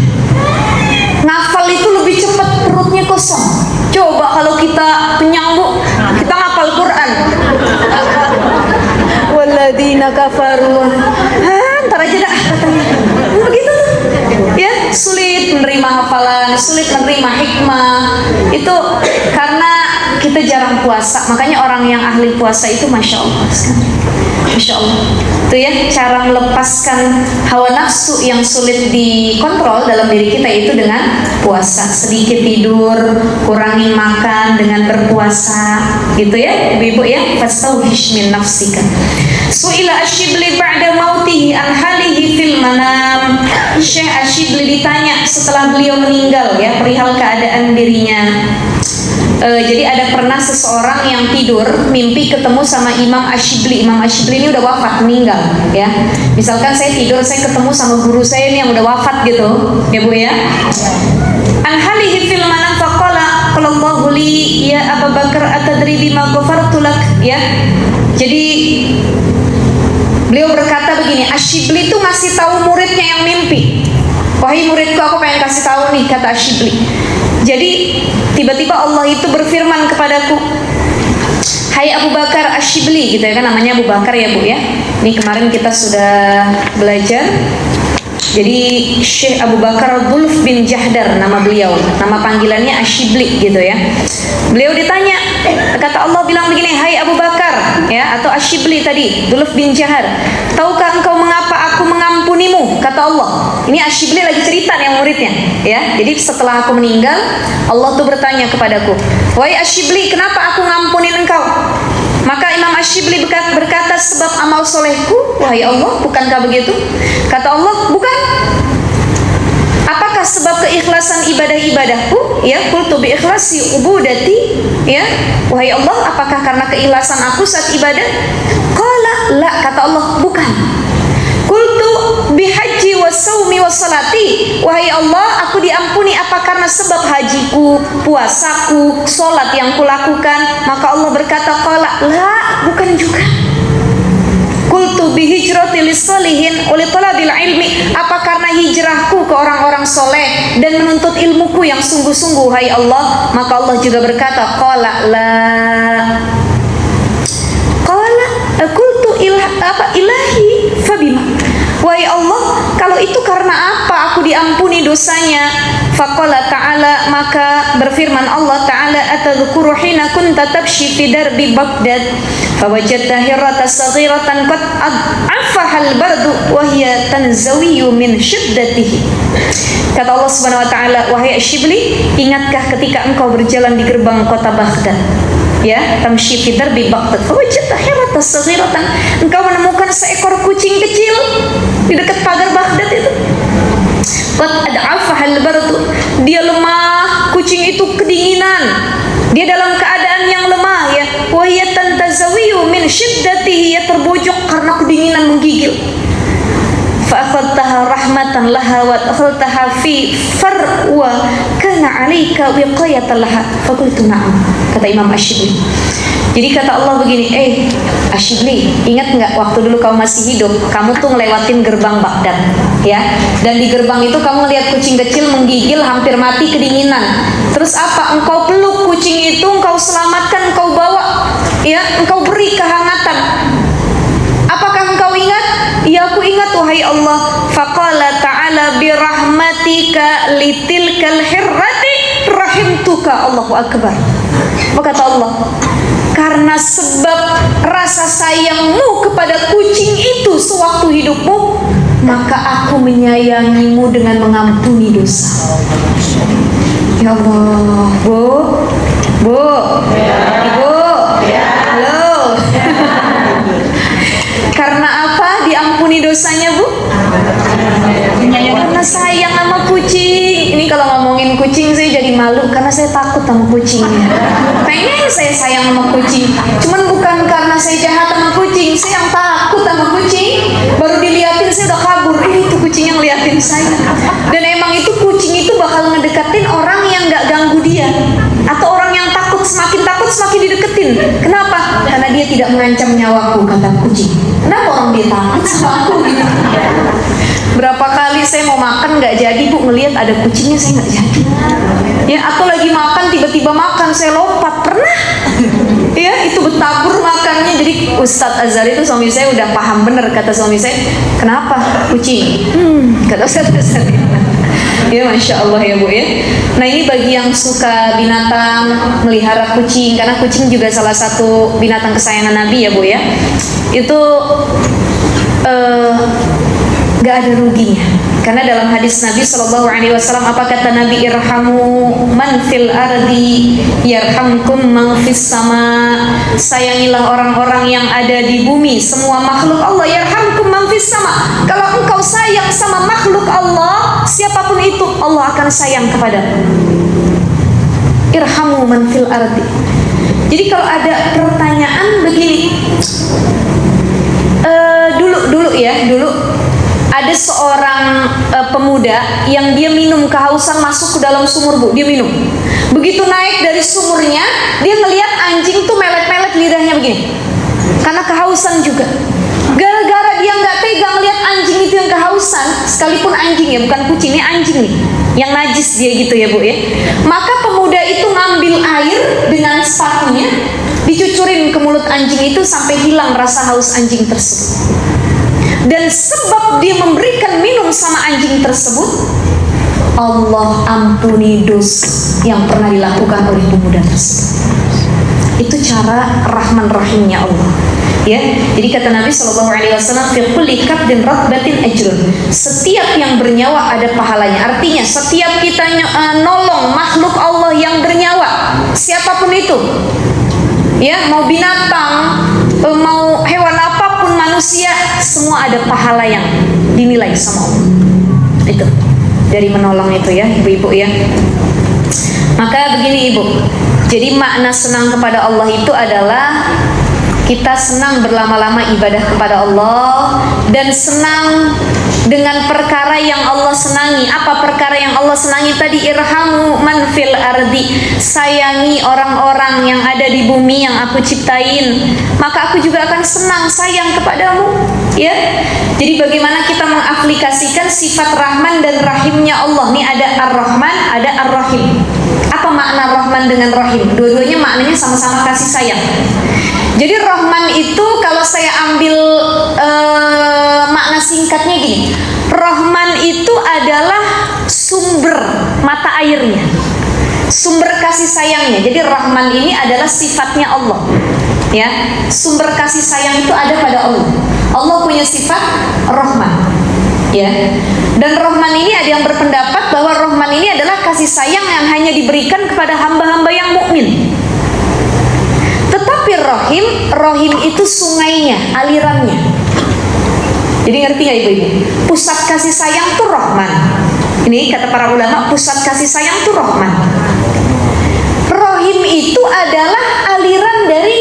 Ngafal itu lebih cepat perutnya kosong. Coba kalau kita kenyang Bu, kita ngafal Quran. Walladzina kafaru, ntar aja dah katanya. Begitu tuh. Ya, sulit menerima hafalan, sulit menerima hikmah. Itu karena kita jarang puasa. Makanya orang yang ahli puasa itu Masya Allah sekali. Masya Allah. Itu ya, cara melepaskan hawa nafsu yang sulit dikontrol dalam diri kita itu dengan puasa. Sedikit tidur, kurangin makan dengan berpuasa. Gitu ya, ibu-ibu ya. Fastauhish min nafsika. Su'ila Asyibli ba'da mautihi an halihi fil manam. Syekh Asyibli ditanya setelah beliau meninggal ya, perihal keadaan dirinya. Jadi ada pernah seseorang yang tidur mimpi ketemu sama Imam Asyibli. Imam Asyibli ini udah wafat, meninggal ya. Misalkan saya tidur, saya ketemu sama guru saya ini yang udah wafat gitu ya Bu ya. An halihi fil manam faqala qallallahu li ya Abu Bakar atadri bima ghafartu lak ya. Jadi beliau berkata begini, Asyibli itu ngasih tahu muridnya yang mimpi. Wahai muridku, aku pengen kasih tahu nih, kata Asyibli. Jadi tiba-tiba Allah itu berfirman kepadaku, hai Abu Bakar Asyibli, gitu ya kan, namanya Abu Bakar ya Bu ya. Ini kemarin kita sudah belajar. Jadi Syekh Abu Bakar Dulf bin Jahdar nama beliau, nama panggilannya Asyibli gitu ya. Beliau ditanya, kata Allah bilang begini, hai Abu Bakar ya, atau Asyibli tadi, Dulf bin Jahdar, tahukah engkau mengapa aku mengampunimu? Kata Allah. Ini Asyibli lagi cerita nih yang muridnya ya. Jadi setelah aku meninggal, Allah tuh bertanya kepadaku, wahai Asyibli, kenapa aku ngampunin engkau? Maka Imam Asyibli berkata, sebab amal solehku. Wahai Allah, bukankah begitu? Kata Allah, bukan. sebab keikhlasan ibadah-ibadahku? Ya, qultu bi ikhlasi ubudati. Ya, wahai Allah, apakah karena keikhlasan aku saat ibadah? Qala la, kata Allah, bukan. Qultu bihaji wasaumi wassalati. Wahai Allah, aku diampuni apa karena sebab hajiku, puasaku, salat yang kulakukan? Maka Allah berkata, qala la, bukan juga. Qultu bihijrati lissalihin oleh talabil ilmi. Apa karena hijrahku ke orang-orang soleh dan menuntut ilmuku yang sungguh-sungguh, hai Allah? Maka Allah juga berkata, qala la. Qala qultu ilahi fabima. Wahai Allah, kalau itu karena apa aku diampuni dosanya? Faqala ta'ala, maka berfirman Allah Ta'ala, atadhkuru hina kunta tamshi fi darbi Baghdad fawajadta hirratan saghiratan qad afaha al-bardu wa hiya tanzawiyu min shiddatihi. Kata Allah Subhanahu wa taala, wahai Asyibli, ingatkah ketika engkau berjalan di gerbang kota Baghdad? Ya, tamshi fi darbi Baghdad fawajadta hirratan saghiratan, engkau menemukan seekor kucing kecil di dekat pagar Baghdad itu. Qad ad'afaha al-bardu, dia lemah, kucing itu kedinginan, dia dalam keadaan yang lemah, ya. Wa hiya tantazawiyu min shiddatihi, ya terbujuk karena kedinginan menggigil. Fa akhadtaha rahmatan laha wa adkhaltaha fi farwa kana 'alaika wiqayatan laha. Fa qultu na'am, kata Imam Asyibli. Jadi kata Allah begini, Asyibli, ingat nggak waktu dulu kamu masih hidup, kamu tuh ngelewatin gerbang Baghdad, ya, dan di gerbang itu kamu lihat kucing kecil menggigil, hampir mati kedinginan. Terus apa? Engkau peluk kucing itu, engkau selamatkan, engkau bawa, ya, engkau beri kehangatan. Apakah engkau ingat? Ya, aku ingat, wahai Allah. Faqala ta'ala birahmatika litilkal hirrati rahimtuka. Allahu akbar. Apa kata Allah? Karena sebab rasa sayangmu kepada kucing itu sewaktu hidupmu, maka aku menyayangimu dengan mengampuni dosa. Ya Allah, Bu, Ibu, halo. Karena apa diampuni dosanya, Bu? Karena sayang sama kucing. Ini kalau ngomongin kucing saya jadi malu karena saya takut sama kucingnya. Pengen saya sayang sama kucing, cuman bukan karena saya jahat sama kucing, saya yang takut sama kucing. Baru diliatin saya udah kabur. Itu kucing yang liatin saya. Dan emang itu kucing itu bakal ngedekatin orang yang nggak ganggu dia, atau orang yang takut semakin dideketin. Kenapa? Karena dia tidak mengancam nyawaku, kata kucing. Kenapa orang dia takut sama aku gitu? Berapa kali saya mau makan nggak jadi, Bu, ngelihat ada kucingnya saya nggak jadi. Ya, atau lagi makan tiba-tiba makan saya lompat, pernah? Ya, itu betabur makannya. Jadi Ustadz Azhar itu suami saya udah paham bener, kata suami saya, kenapa? Kucing. Kata Ustadz Azhar. Ya, Masya Allah ya, Bu, ya. Nah, ini bagi yang suka binatang, melihara kucing, karena kucing juga salah satu binatang kesayangan Nabi ya, Bu, ya. Itu gak ada ruginya, karena dalam hadis Nabi SAW, apa kata Nabi? Irhamu man fil ardi yarhamkum man fis sama. Sayangilah orang-orang yang ada di bumi, semua makhluk Allah. Yarhamkum man fis sama. Kalau engkau sayang sama makhluk Allah, siapapun itu, Allah akan sayang kepadamu. Irhamu man fil ardi. Jadi kalau ada pertanyaan begini, dulu ada seorang pemuda yang dia minum, kehausan masuk ke dalam sumur, Bu. Dia minum. Begitu naik dari sumurnya, dia ngelihat anjing tuh melet-melet lidahnya begini. Karena kehausan juga. Gara-gara dia nggak tega ngelihat anjing itu yang kehausan, sekalipun anjing ya, bukan kucing, ini anjing nih, yang najis dia gitu ya, Bu, ya. Maka pemuda itu ngambil air dengan sepatunya, dicucurin ke mulut anjing itu sampai hilang rasa haus anjing tersebut. Dan sebab dia memberikan minum sama anjing tersebut, Allah ampuni dosa yang pernah dilakukan oleh pemuda tersebut. Itu cara Rahman Rahimnya Allah. Ya, jadi kata Nabi SAW, fi kulli kabdin ratbatin ajrun. Setiap yang bernyawa ada pahalanya. Artinya setiap kita nolong makhluk Allah yang bernyawa, siapapun itu, ya, mau binatang, mau hewan apapun, manusia, semua ada pahala yang dinilai sama Allah. Itu. dari menolong itu ya ibu-ibu ya. Maka begini ibu, jadi makna senang kepada Allah itu adalah kita senang berlama-lama ibadah kepada Allah dan senang dengan perkara yang Allah senangi. Apa perkara yang Allah senangi tadi? Irhamu man fil ardi, sayangi orang-orang yang ada di bumi yang aku ciptain, maka aku juga akan senang sayang kepadamu. Ya, jadi bagaimana kita mengaplikasikan sifat Rahman dan Rahimnya Allah? Nih ada Ar-Rahman, ada Ar-Rahim. Apa makna Rahman dengan Rahim? Dua-duanya maknanya sama-sama kasih sayang. Jadi Rahman itu kalau saya ambil makna singkatnya gini, Rahman itu adalah sumber mata airnya, sumber kasih sayangnya. Jadi Rahman ini adalah sifatnya Allah. Ya, sumber kasih sayang itu ada pada Allah. Allah punya sifat Rahman. Ya, dan Rahman ini ada yang berpendapat bahwa Rahman ini adalah kasih sayang yang hanya diberikan kepada hamba-hamba yang mukmin. Tetapi Rahim itu sungainya, alirannya. Jadi ngerti gak ibu-ibu? Pusat kasih sayang itu Rahman. Ini kata para ulama, pusat kasih sayang itu Rahman. Rahim itu adalah aliran dari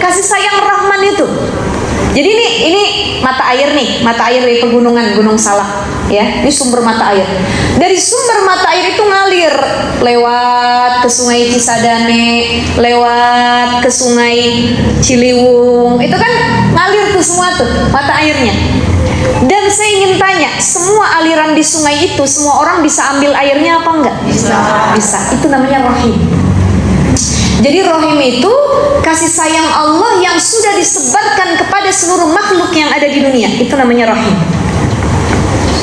kasih sayang Rahman itu. Jadi ini mata air nih, mata air dari pegunungan Gunung Salak, ya. Ini sumber mata air. Dari sumber mata air itu ngalir lewat ke Sungai Cisadane, lewat ke Sungai Ciliwung. Itu kan ngalir tuh semua tuh mata airnya. Dan saya ingin tanya, semua aliran di sungai itu semua orang bisa ambil airnya apa enggak? Bisa. Itu namanya Rahim. Jadi Rahim itu kasih sayang Allah yang sudah disebarkan kepada seluruh makhluk yang ada di dunia. Itu namanya Rahim.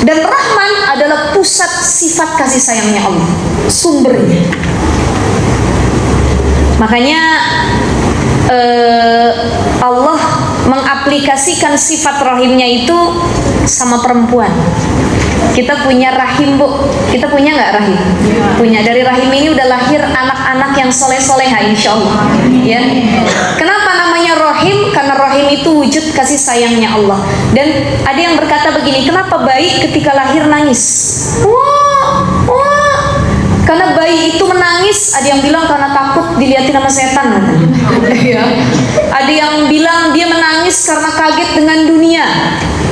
Dan Rahman adalah pusat sifat kasih sayangnya Allah, sumbernya. Makanya Allah mengaplikasikan sifat rahimnya itu sama perempuan. Kita punya rahim, Bu. Kita punya nggak rahim? Punya. Dari rahim ini udah lahir anak-anak yang soleh-soleha insya Allah. Ya. Kenapa namanya rahim? Karena rahim itu wujud kasih sayangnya Allah. Dan ada yang berkata begini, kenapa bayi ketika lahir nangis? Wah, wah. Karena bayi itu menangis, ada yang bilang karena takut dilihatin sama setan. Ya. Ada yang bilang dia menangis karena kaget dengan dunia.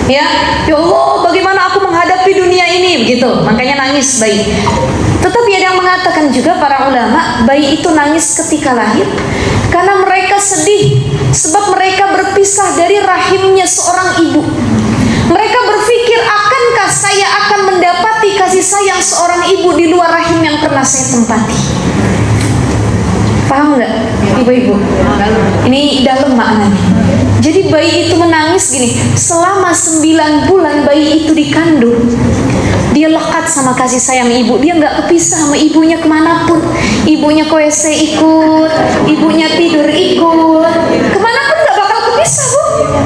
Ya Allah, bagaimana aku menghadapi dunia ini, begitu. Makanya nangis bayi. Tetapi ada yang mengatakan juga para ulama, bayi itu nangis ketika lahir karena mereka sedih sebab mereka berpisah dari rahimnya seorang ibu. Mereka berpikir, akankah saya akan mendapati kasih sayang seorang ibu di luar rahim yang pernah saya tempati? Paham nggak, ibu-ibu? Ini dalam maknanya. Jadi bayi itu menangis gini, selama 9 bulan bayi itu dikandung, dia lekat sama kasih sayang ibu. Dia nggak kepisah sama ibunya kemanapun. Ibunya ke WC ikut, ibunya tidur ikut, kemanapun nggak bakal kepisah, Bu.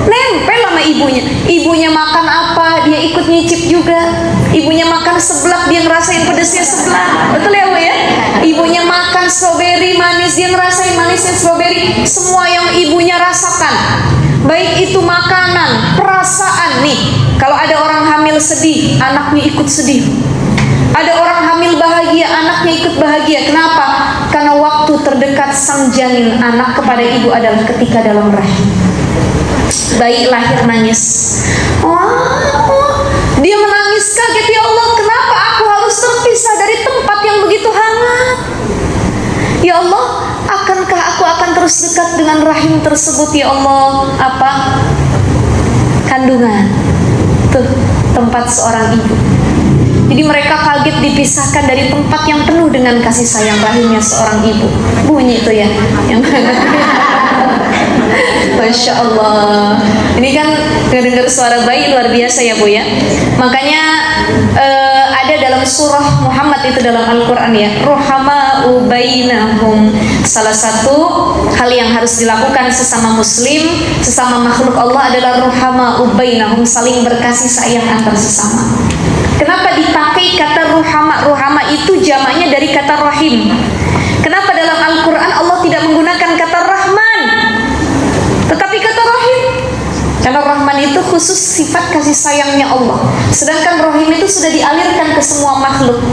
Nempel sama ibunya. Ibunya makan apa, dia ikut nyicip juga. Ibunya makan seblak, dia ngerasain pedesnya seblak. Betul ya, Bu ya? Ibunya makan stroberi manis, dia ngerasain manisnya stroberi. Semua yang ibunya rasakan. Baik itu makanan, perasaan nih. Kalau ada orang hamil sedih, anaknya ikut sedih. Ada orang hamil bahagia, anaknya ikut bahagia. Kenapa? Karena waktu terdekat sang janin anak kepada ibu adalah ketika dalam rahim. Bayi lahir nangis. Wah, dia menangis kaget, ya Allah, kenapa aku harus terpisah dari tempat yang begitu hangat? Ya Allah, akankah aku akan terus dekat dengan rahim tersebut, ya Allah? Apa? Kandungan. Tuh, tempat seorang ibu. Jadi mereka kaget dipisahkan dari tempat yang penuh dengan kasih sayang rahimnya seorang ibu. Bunyi itu ya, yang Masya Allah. Ini kan dengar suara bayi luar biasa ya, Bu ya. Makanya ada dalam surah Muhammad itu dalam Al-Quran ya, ruhama'u bainahum. Salah satu hal yang harus dilakukan sesama muslim, sesama makhluk Allah adalah ruhama'u bainahum, saling berkasih sayang antar sesama. Kenapa dipakai kata ruhama? Ruhama itu jamaknya dari kata rahim. Kenapa dalam Al-Quran Allah tidak menggunakan kata rahman, tetapi kata rahim? Karena rahman itu itu khusus sifat kasih sayangnya Allah. Sedangkan rahim itu sudah dialirkan ke semua makhluk.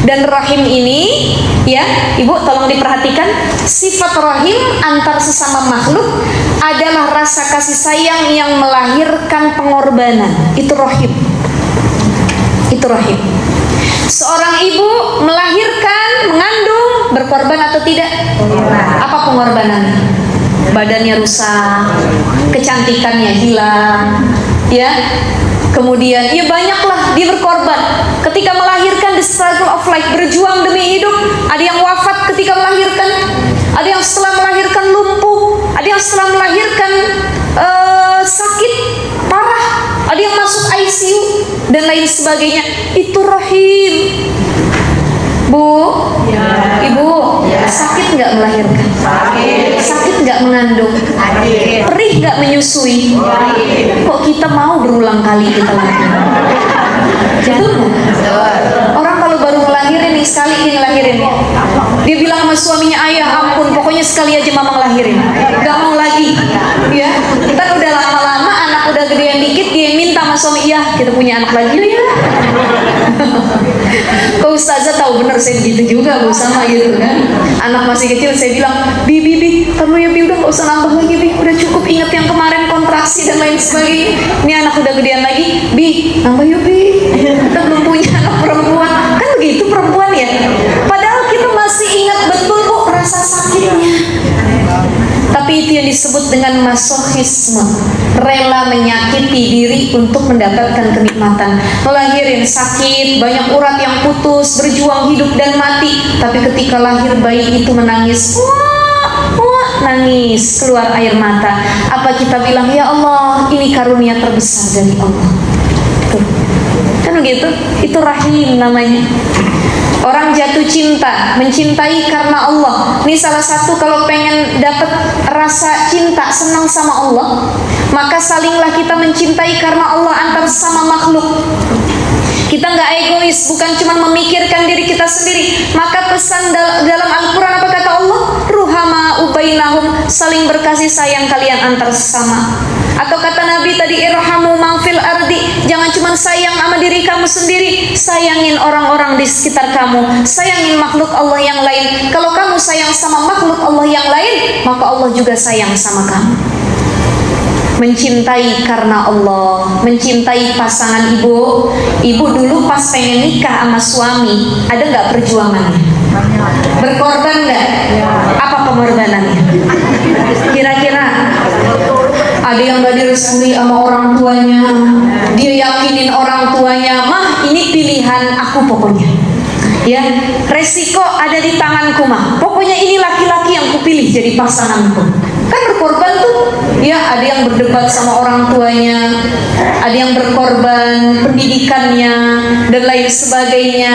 Dan rahim ini, ya, Ibu tolong diperhatikan, sifat rahim antar sesama makhluk adalah rasa kasih sayang yang melahirkan pengorbanan. Itu rahim. Itu rahim. Seorang ibu melahirkan, mengandung, berkorban atau tidak? Apa pengorbanannya? Badannya rusak, kecantikannya hilang, ya. Kemudian, ya banyaklah dia berkorban. Ketika melahirkan, the struggle of life, berjuang demi hidup. Ada yang wafat ketika melahirkan, ada yang setelah melahirkan lumpuh, ada yang setelah melahirkan sakit parah, ada yang masuk ICU dan lain sebagainya. Itu rahim. Bu, ya. Ibu, ya. Sakit nggak melahirkan? Sakit nggak mengandung? Perih nggak menyusui? Kok kita mau berulang kali kita lahirin? Betul nggak? Orang kalau baru ngelahirin nih, sekali dia ngelahirin, dia bilang sama suaminya, ayah ampun, pokoknya sekali aja mama ngelahirin, nggak mau lagi, ya. Kita udah lama-lama anak udah gedean dikit, dia minta sama suami, ya kita punya anak lagi ya. Kok ustazah tahu bener saya begitu juga Bu, sama gitu kan. Anak masih kecil saya bilang, Bi, perlu ya Bi, udah gak usah nambah lagi Bi, udah cukup, ingat yang kemarin kontraksi dan lain sebagainya. Ini anak udah gedean lagi, Bi, nambah yuk Bi, kita belum punya anak perempuan. Kan begitu perempuan ya. Padahal kita masih ingat betul Bu rasa sakitnya. Tapi itu yang disebut dengan masokhisme, rela menyakiti diri untuk mendapatkan kenikmatan. Melahirin sakit, banyak urat yang putus, berjuang hidup dan mati. Tapi ketika lahir bayi itu menangis, wah, nangis, keluar air mata. Apa kita bilang, ya Allah, ini karunia terbesar dari Allah. Tuh. Kan begitu? Itu rahim namanya. Orang jatuh cinta, mencintai karena Allah. Ini salah satu kalau pengen dapat rasa cinta, senang sama Allah, maka salinglah kita mencintai karena Allah antar sama makhluk. Kita nggak egois, bukan cuma memikirkan diri kita sendiri. Maka pesan dalam Al-Quran apa kata Allah? Ruhama ubainahum, saling berkasih sayang kalian antar sesama. Atau kata Nabi tadi, irhamu mangfil ardi, jangan cuma sayang sama diri kamu sendiri, sayangin orang-orang di sekitar kamu, sayangin makhluk Allah yang lain. Kalau kamu sayang sama makhluk Allah yang lain, maka Allah juga sayang sama kamu. Mencintai karena Allah, mencintai pasangan ibu. Ibu dulu pas pengen nikah sama suami, ada nggak perjuangannya? Berkorban nggak? Apa pengorbanannya? Kira-kira ada yang gak direstui sama orang tuanya, dia yakinin orang tuanya, mah ini pilihan aku pokoknya, ya resiko ada di tanganku mah, pokoknya ini laki-laki yang kupilih jadi pasanganku. Kan berkorban tuh, ya ada yang berdebat sama orang tuanya, ada yang berkorban pendidikannya dan lain sebagainya.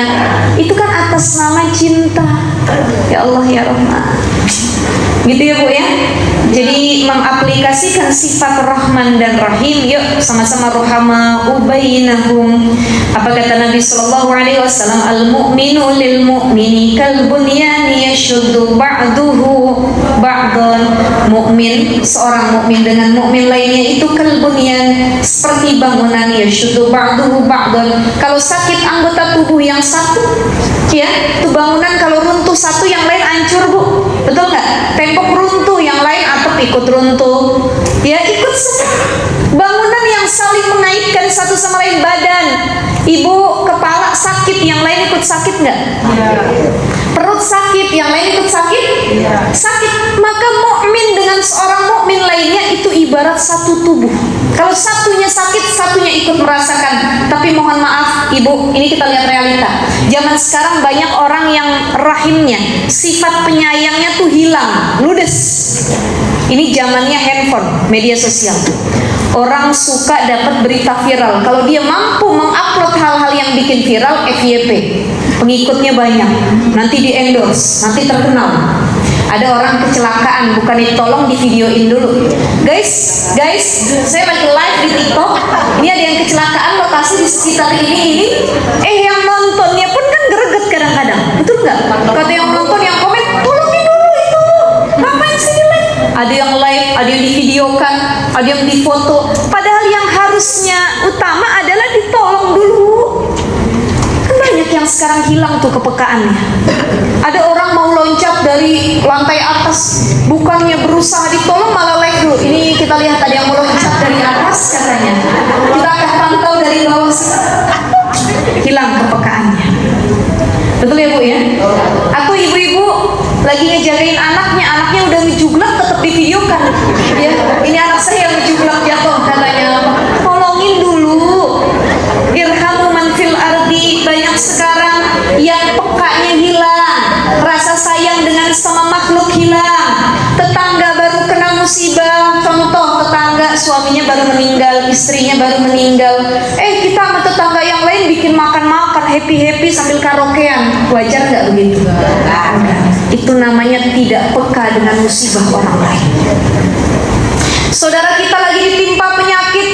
Itu kan atas nama cinta. Ya Allah ya Rahman. Gitu ya Bu ya. Jadi mengaplikasikan sifat Rahman dan Rahim, yuk sama-sama ruhama ubainahum. Apa kata Nabi sallallahu alaihi wasallam, al-mu'minu lil mu'mini kal bunyani yashuddu ba'duhu ba'dan. Mukmin, seorang mukmin dengan mukmin lainnya itu kal bunyan, seperti bangunan, yashuddu ba'duhu ba'dan. Kalau sakit anggota tubuh yang satu, ya, itu bangunan kalau runtuh satu yang lain hancur Bu. Betul nggak? Tembok runtuh, yang lain atap ikut runtuh, ya ikut semua. Bangunan yang saling mengaitkan satu sama lain, badan. Ibu kepala sakit, yang lain ikut sakit nggak? Ya. Perut sakit, yang lain ikut sakit? Ya. Sakit. Maka mukmin dengan seorang mukmin lainnya itu ibarat satu tubuh. Kalau satunya sakit, satunya ikut merasakan. Tapi mohon maaf Ibu, ini kita lihat realita. Zaman sekarang banyak orang yang rahimnya, sifat penyayangnya tuh hilang, ludes. Ini zamannya handphone, media sosial. Orang suka dapat berita viral. Kalau dia mampu mengupload hal-hal yang bikin viral, FYP, pengikutnya banyak, nanti di endorse, nanti terkenal. Ada orang kecelakaan, bukan ditolong, di videoin dulu. Guys, saya lagi live di TikTok. Ini ada yang kecelakaan, lokasi di sekitar ini. Yang nontonnya pun kan greget kadang-kadang, betul nggak? Kata yang nonton, yang komen, tolongin dulu itu. Ngapain sih di live? ada yang live, ada yang divideokan, ada yang difoto. Padahal yang harusnya utama adalah ditolong dulu. Kan banyak yang sekarang hilang tuh kepekaannya. Ada orang mau loncat dari lantai atas, bukannya berusaha ditolong malah live dulu. Ini kita lihat ada yang mau loncat dari atas katanya. Kita akan pantau dari bawah. Hilang kepekaannya. Betul ya Bu ya? Atau ibu-ibu lagi ngejagain anaknya udah ngejublak tetap divideokan. Ya, ini anak saya yang ngejublak jatuh katanya. Tolongin dulu. Irhamu man fil ardi. Banyak sekarang yang pekanya hilang, rasa sayang dengan sama makhluk hilang. Tetangga baru kena musibah, contoh tetangga suaminya baru meninggal, istrinya baru meninggal. Kita sama tetangga yang lain bikin makan-makan happy-happy sambil karaokean. Wajar nggak begitu? Itu namanya tidak peka dengan musibah orang lain. Saudara kita lagi ditimpa penyakit,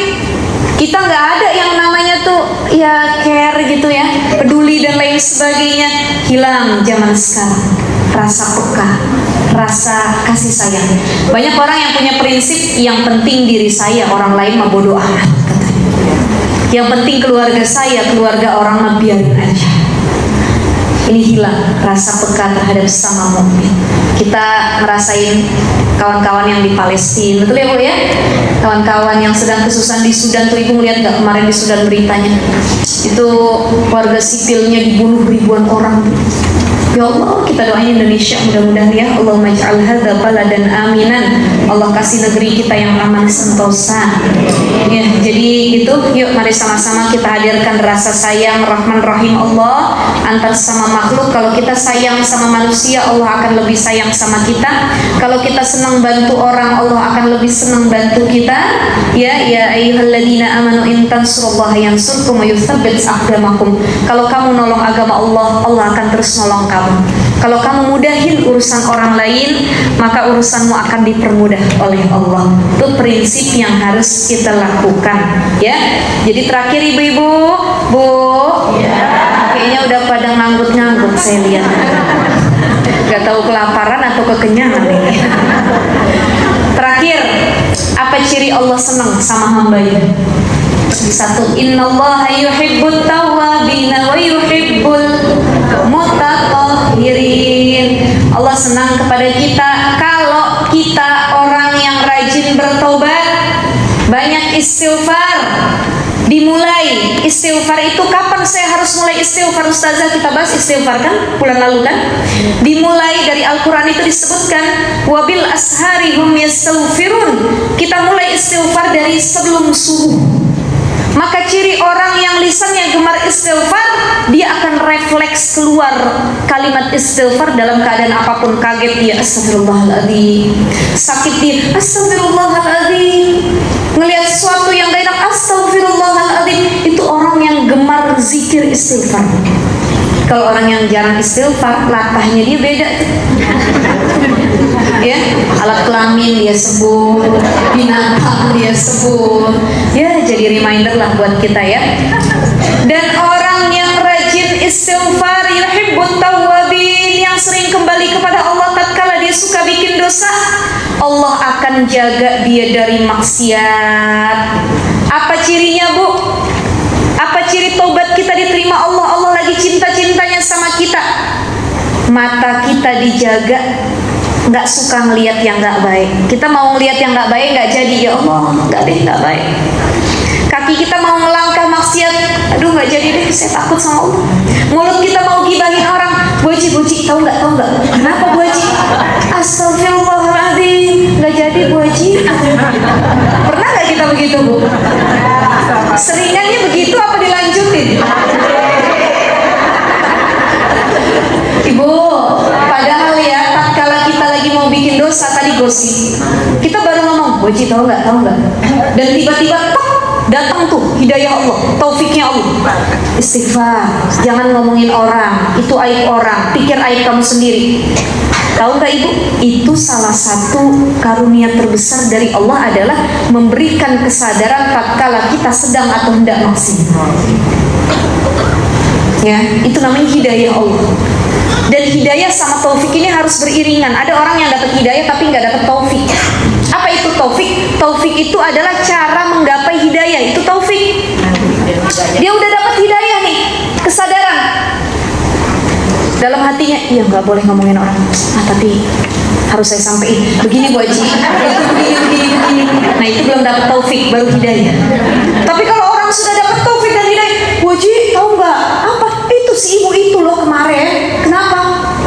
kita nggak ada yang namanya tuh ya care gitu ya, peduli dan lain sebagainya. Hilang zaman sekarang rasa peka, rasa kasih sayang. Banyak orang yang punya prinsip yang penting diri saya, orang lain mah bodo amat katanya. Yang penting keluarga saya, keluarga orang mah biarin aja. Ini hilang rasa peka terhadap sesama mukmin. Kita ngerasain kawan-kawan yang di Palestina, betul ya Bu ya? Kawan-kawan yang sedang kesusahan di Sudan tuh, Ibu ngeliat nggak kemarin di Sudan beritanya? Itu warga sipilnya dibunuh ribuan orang. Ya Allah, kita doain Indonesia mudah-mudahan ya Allahumma ij'al hadza baladan aminan. Allah kasih negeri kita yang aman sentosa. Ya, jadi itu yuk mari sama-sama kita hadirkan rasa sayang Rahman Rahim Allah antar sama makhluk. Kalau kita sayang sama manusia, Allah akan lebih sayang sama kita. Kalau kita senang bantu orang, Allah akan lebih senang bantu kita. Ya ayyuhalladzina amanu in tansurullaha yansurkum wa yutsabbit aqdamakum. Kalau kamu nolong agama Allah, Allah akan terus nolong kamu. Kalau kamu mudahin urusan orang lain, maka urusanmu akan dipermudah oleh Allah. Itu prinsip yang harus kita lakukan, ya. Jadi terakhir ibu-ibu, Bu, kayaknya udah pada nganggut-nganggut saya lihat. Gak tahu kelaparan atau kekenyangan ini. Terakhir, apa ciri Allah senang sama hambanya? Satu, innallaha yuhibbut tawwabina wa yuhibbul mutatahhirin. Allah senang kepada kita kalau kita orang yang rajin bertobat, banyak istighfar. Dimulai istighfar itu kapan saya harus mulai istighfar? Ustazah, kita bahas istighfar kan bulan lalu kan? Dimulai dari Al-Quran itu disebutkan wabil ashari hum yastaghfirun. Kita mulai istighfar dari sebelum subuh. Maka ciri orang yang lisannya gemar istighfar, dia akan refleks keluar kalimat istighfar dalam keadaan apapun. Kaget dia astagfirullahaladzim, sakit dia astagfirullahaladzim, ngelihat sesuatu yang gak enak astagfirullahaladzim. Itu orang yang gemar zikir istighfar. Kalau orang yang jarang istighfar, latahnya dia beda. Ya, alat kelamin dia sebut, binatang dia sebut. Ya, jadi reminder lah buat kita ya. Dan orang yang rajin istighfar, yuhibbut tawwabin, yang sering kembali kepada Allah tatkala dia suka bikin dosa, Allah akan jaga dia dari maksiat. Apa cirinya, Bu? Apa ciri tobat kita diterima Allah? Allah lagi cinta-cintanya sama kita. Mata kita dijaga, nggak suka ngelihat yang nggak baik. Kita mau ngelihat yang nggak baik nggak jadi, ya Allah, nggak baik. Kaki kita mau ngelangkah maksiat, aduh nggak jadi deh, saya takut sama Allah. Mulut kita mau gibahin orang, Bu Haji, tahu nggak? Kenapa Bu Haji? Astagfirullahaladzim, nggak jadi Bu Haji. Pernah nggak kita begitu, Bu? Seringannya begitu apa dilanjutin? Ibu, padahal ya tatkala kita lagi mau bikin dosa tadi gosip, kita baru ngomong, Bu Haji tahu nggak? Dan tiba-tiba datang tuh hidayah Allah, taufiknya Allah. Istighfar, jangan ngomongin orang, itu aib orang, pikir aib kamu sendiri. Tahu nggak Ibu? Itu salah satu karunia terbesar dari Allah adalah memberikan kesadaran tatkala kita sedang atau hendak maksiat. Ya, itu namanya hidayah Allah. Dan hidayah sama taufik ini harus beriringan. Ada orang yang dapat hidayah tapi nggak dapat taufik. taufik. Taufik itu adalah cara menggapai hidayah, itu taufik. Dia udah dapat hidayah nih, kesadaran dalam hatinya, iya nggak boleh ngomongin orang, tapi harus saya sampaikan begini Bu Haji, itu begini. Nah itu belum dapat taufik, baru hidayah. Tapi kalau orang sudah dapat taufik dan hidayah, Bu Haji tahu nggak apa itu si ibu itu loh kemarin, kenapa?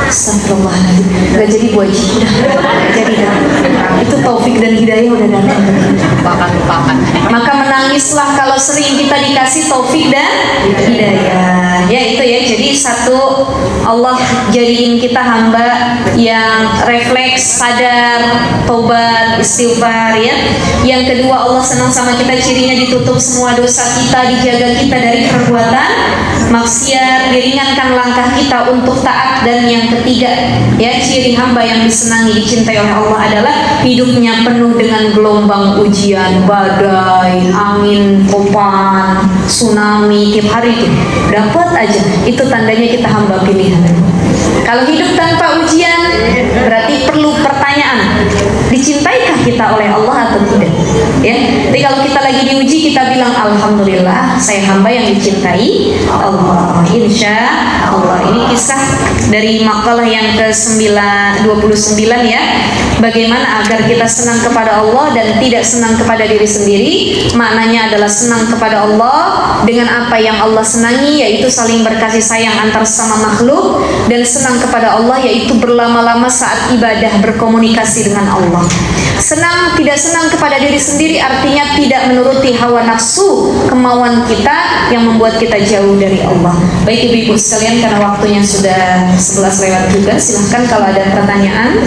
Astagfirullahaladzim, nggak jadi Bu Haji, udah nggak jadi dah. Itu taufik dan hidayah udah datang. Maka menangislah kalau sering kita dikasih taufik dan hidayah. Ya itu ya. Jadi satu, Allah jadiin kita hamba yang refleks, sadar, tobat, istighfar ya. Yang kedua, Allah senang sama kita, cirinya ditutup semua dosa kita, dijaga kita dari perbuatan maksiat, diringankan langkah kita untuk taat. Dan yang ketiga ya, ciri hamba yang disenangi, dicintai oleh Allah adalah hidupnya penuh dengan gelombang ujian, badai, angin, topan, tsunami, tiap hari itu dapat aja. Itu tandanya kita hamba pilihan. Kalau hidup tanpa ujian, berarti perlu pertanyaan, dicintaikah kita oleh Allah atau tidak? Ya, jadi kalau kita lagi diuji, kita bilang alhamdulillah, saya hamba yang dicintai Allah. Insya Allah. Ini kisah dari makalah yang ke-29 ya. Bagaimana agar kita senang kepada Allah dan tidak senang kepada diri sendiri. Maknanya adalah senang kepada Allah dengan apa yang Allah senangi, yaitu saling berkasih sayang antar sama makhluk, dan senang kepada Allah yaitu berlama-lama saat ibadah, berkomunikasi dengan Allah. Senang, tidak senang kepada diri sendiri artinya tidak menuruti hawa nafsu, kemauan kita yang membuat kita jauh dari Allah. Baik ibu-ibu sekalian, karena waktunya sudah 11 lewat juga, silahkan kalau ada pertanyaan.